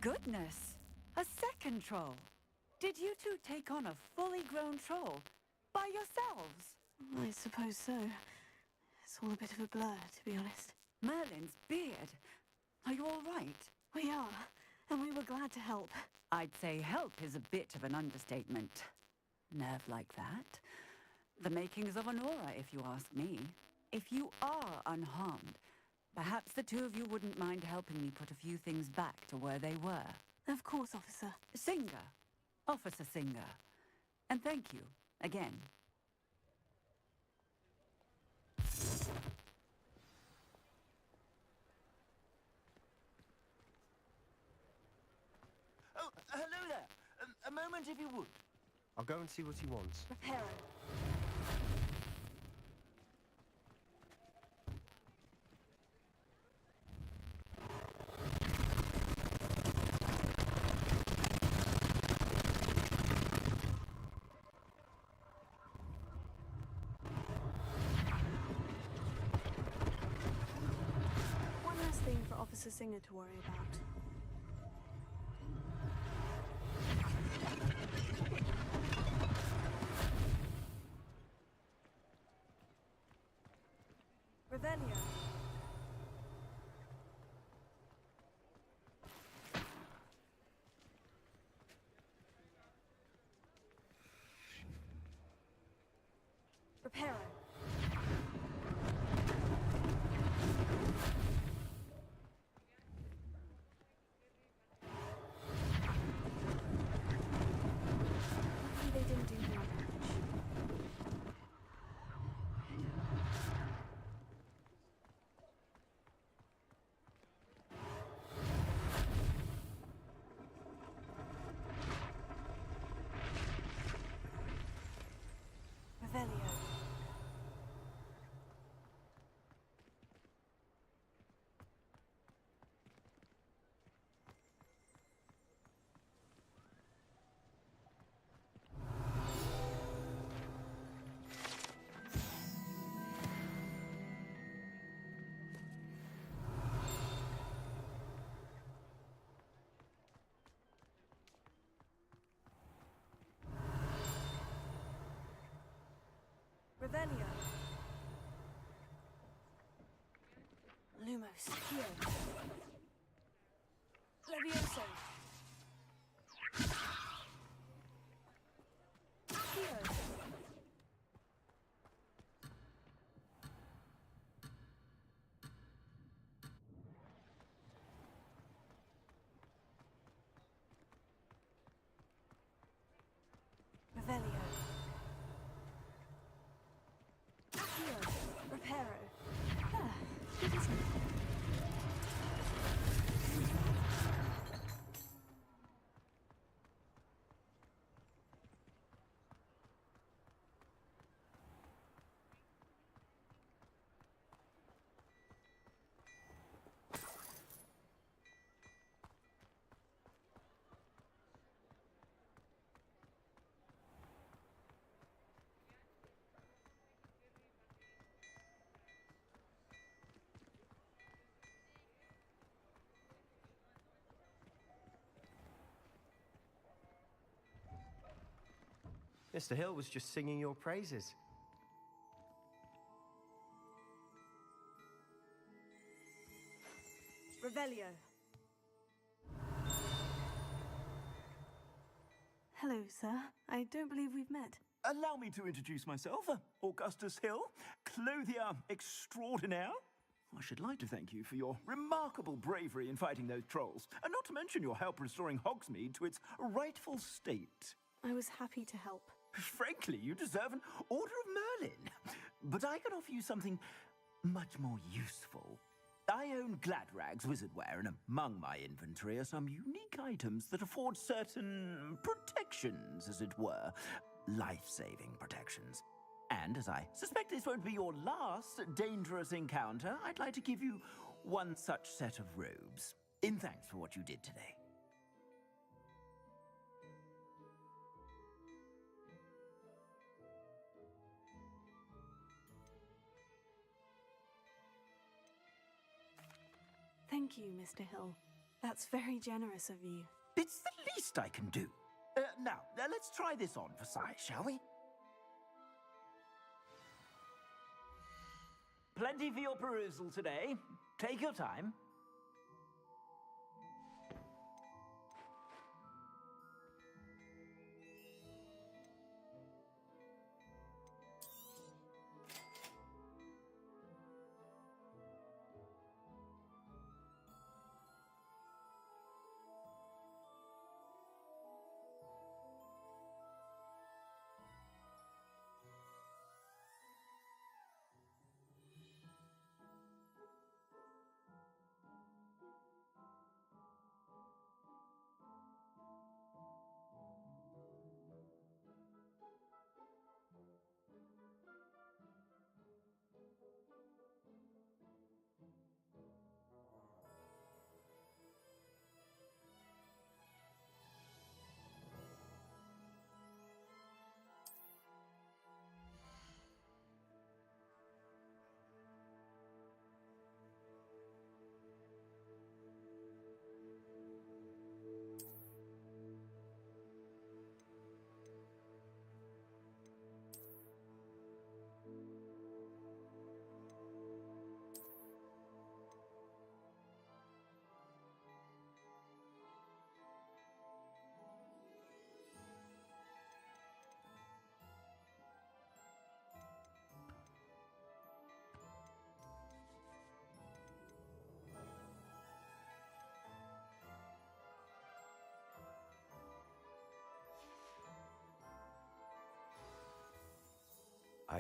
S18: Goodness! A second troll! Did you two take on a fully grown troll? By yourselves?
S2: I suppose so. It's all a bit of a blur, to be honest.
S18: Merlin's beard. Are you all right?
S2: We are, and we were glad to help.
S18: I'd say help is a bit of an understatement. Nerve like that. The makings of an aura, if you ask me. If you are unharmed, perhaps the two of you wouldn't mind helping me put a few things back to where they were.
S2: Of course, officer.
S18: Singer. Officer Singer. And thank you, again.
S21: Oh, hello there. A moment if you would.
S14: I'll go and see what he wants.
S2: Reparo.
S16: Officer Singer to worry about. Revelio. Reparo. Luckily they didn't do more damage. Revelio. Revelio. Lumos. Here. Levioso. Here. Revelio. Reparo. Ah, it isn't.
S7: Mr. Hill was just singing your praises.
S16: Revelio. Hello, sir. I don't believe we've met.
S22: Allow me to introduce myself, Augustus Hill, clothier extraordinaire. I should like to thank you for your remarkable bravery in fighting those trolls, and not to mention your help restoring Hogsmeade to its rightful state.
S16: I was happy to help.
S22: Frankly, you deserve an Order of Merlin. But I can offer you something much more useful. I own Gladrag's wizardware, and among my inventory are some unique items that afford certain protections, as it were. Life-saving protections. And as I suspect this won't be your last dangerous encounter, I'd like to give you one such set of robes, in thanks for what you did today.
S16: Thank you, Mr. Hill. That's very generous of you.
S22: It's the least I can do. Now, let's try this on for size, shall we? Plenty for your perusal today. Take your time.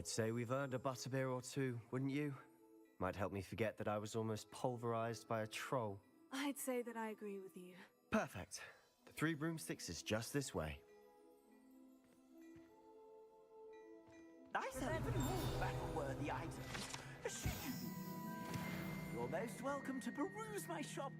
S7: I'd say we've earned a butterbeer or two, wouldn't you? Might help me forget that I was almost pulverized by a troll.
S2: I'd say that I agree with you.
S7: Perfect. The Three Broomsticks is just this way.
S22: I sell even more battle-worthy items. Should you? You're most welcome to peruse my shop.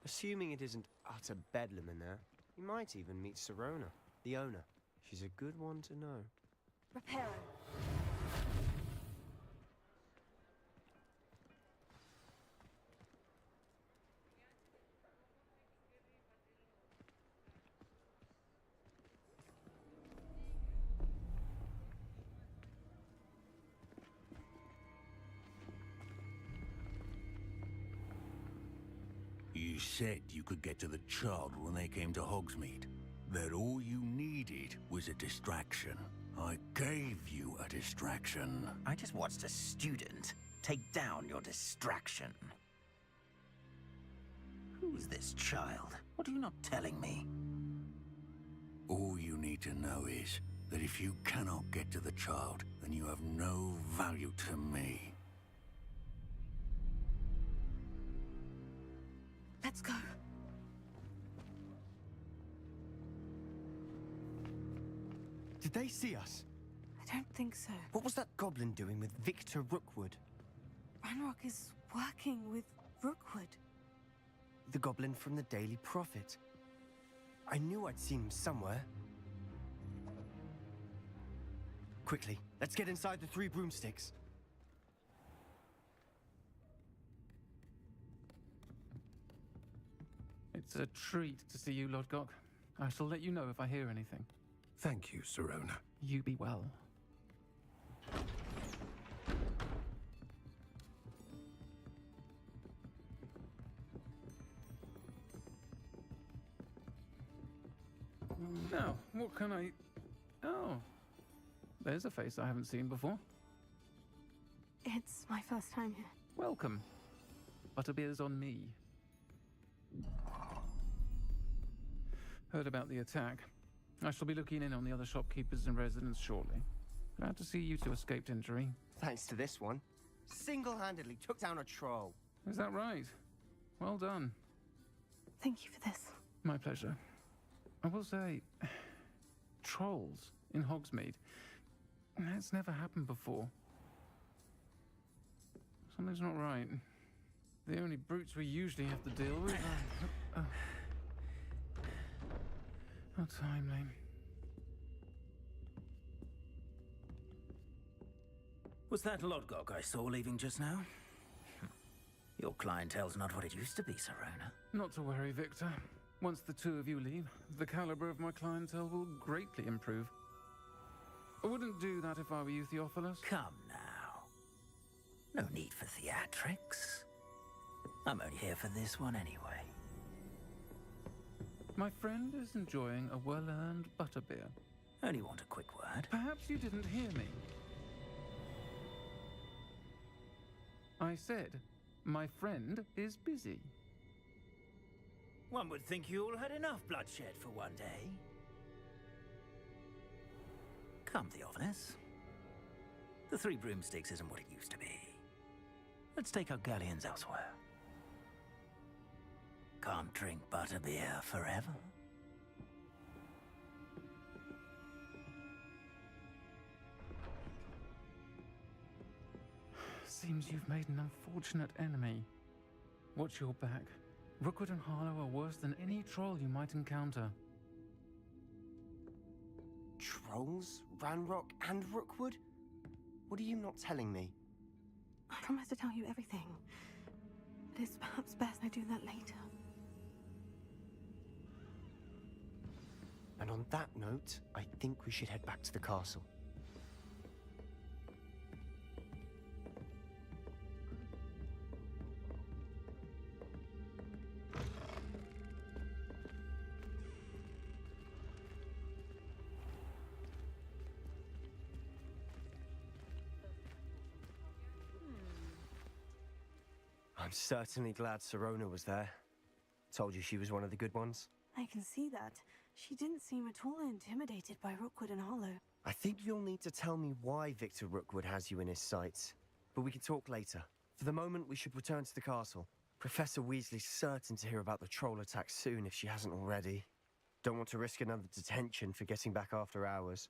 S7: Assuming it isn't utter bedlam in there, you might even meet Sirona, the owner. She's a good one to know.
S17: Reparo.
S1: You said you could get to the child when they came to Hogsmeade. That all you needed was a distraction. I gave you a distraction.
S9: I just watched a student take down your distraction. Who's this child? What are you not telling me?
S1: All you need to know is that if you cannot get to the child, then you have no value to me.
S2: Let's go.
S7: Did they see us?
S2: I don't think so.
S7: What was that goblin doing with Victor Rookwood?
S2: Ranrock is working with Rookwood.
S7: The goblin from the Daily Prophet. I knew I'd seen him somewhere. Quickly, let's get inside the Three Broomsticks.
S12: It's a treat to see you, Lodgok. I shall let you know if I hear anything.
S3: Thank you, Sirona.
S12: You be well. Now, what can I... Oh, there's a face I haven't seen before.
S2: It's my first time here.
S12: Welcome. Butterbeer's on me. Heard about the attack. I shall be looking in on the other shopkeepers and residents shortly. Glad to see you two escaped injury.
S7: Thanks to this one. Single-handedly took down a troll.
S12: Is that right? Well done.
S2: Thank you for this.
S12: My pleasure. I will say, trolls in Hogsmeade. That's never happened before. Something's not right. The only brutes we usually have to deal with are... How timely.
S9: Was that Lodgok I saw leaving just now? Your clientele's not what it used to be, Serona.
S12: Not to worry, Victor. Once the two of you leave, the caliber of my clientele will greatly improve. I wouldn't do that if I were you, Theophilus.
S9: Come now. No need for theatrics. I'm only here for this one anyway.
S12: My friend is enjoying a well-earned butterbeer.
S9: Only want a quick word.
S12: Perhaps you didn't hear me. I said, my friend is busy.
S9: One would think you all had enough bloodshed for one day. Come, Theophilus. The Three Broomsticks isn't what it used to be. Let's take our galleons elsewhere. Can't drink butterbeer forever.
S12: Seems you've made an unfortunate enemy. Watch your back. Rookwood and Harlow are worse than any troll you might encounter.
S14: Trolls? Ranrock and Rookwood? What are you not telling me?
S2: I promised to tell you everything. But it's perhaps best I do that later.
S14: And on that note, I think we should head back to the castle. I'm certainly glad Serona was there. Told you she was one of the good ones.
S2: I can see that. She didn't seem at all intimidated by Rookwood and Hollow.
S14: I think you'll need to tell me why Victor Rookwood has you in his sights. But we can talk later. For the moment, we should return to the castle. Professor Weasley's certain to hear about the troll attack soon if she hasn't already. Don't want to risk another detention for getting back after hours.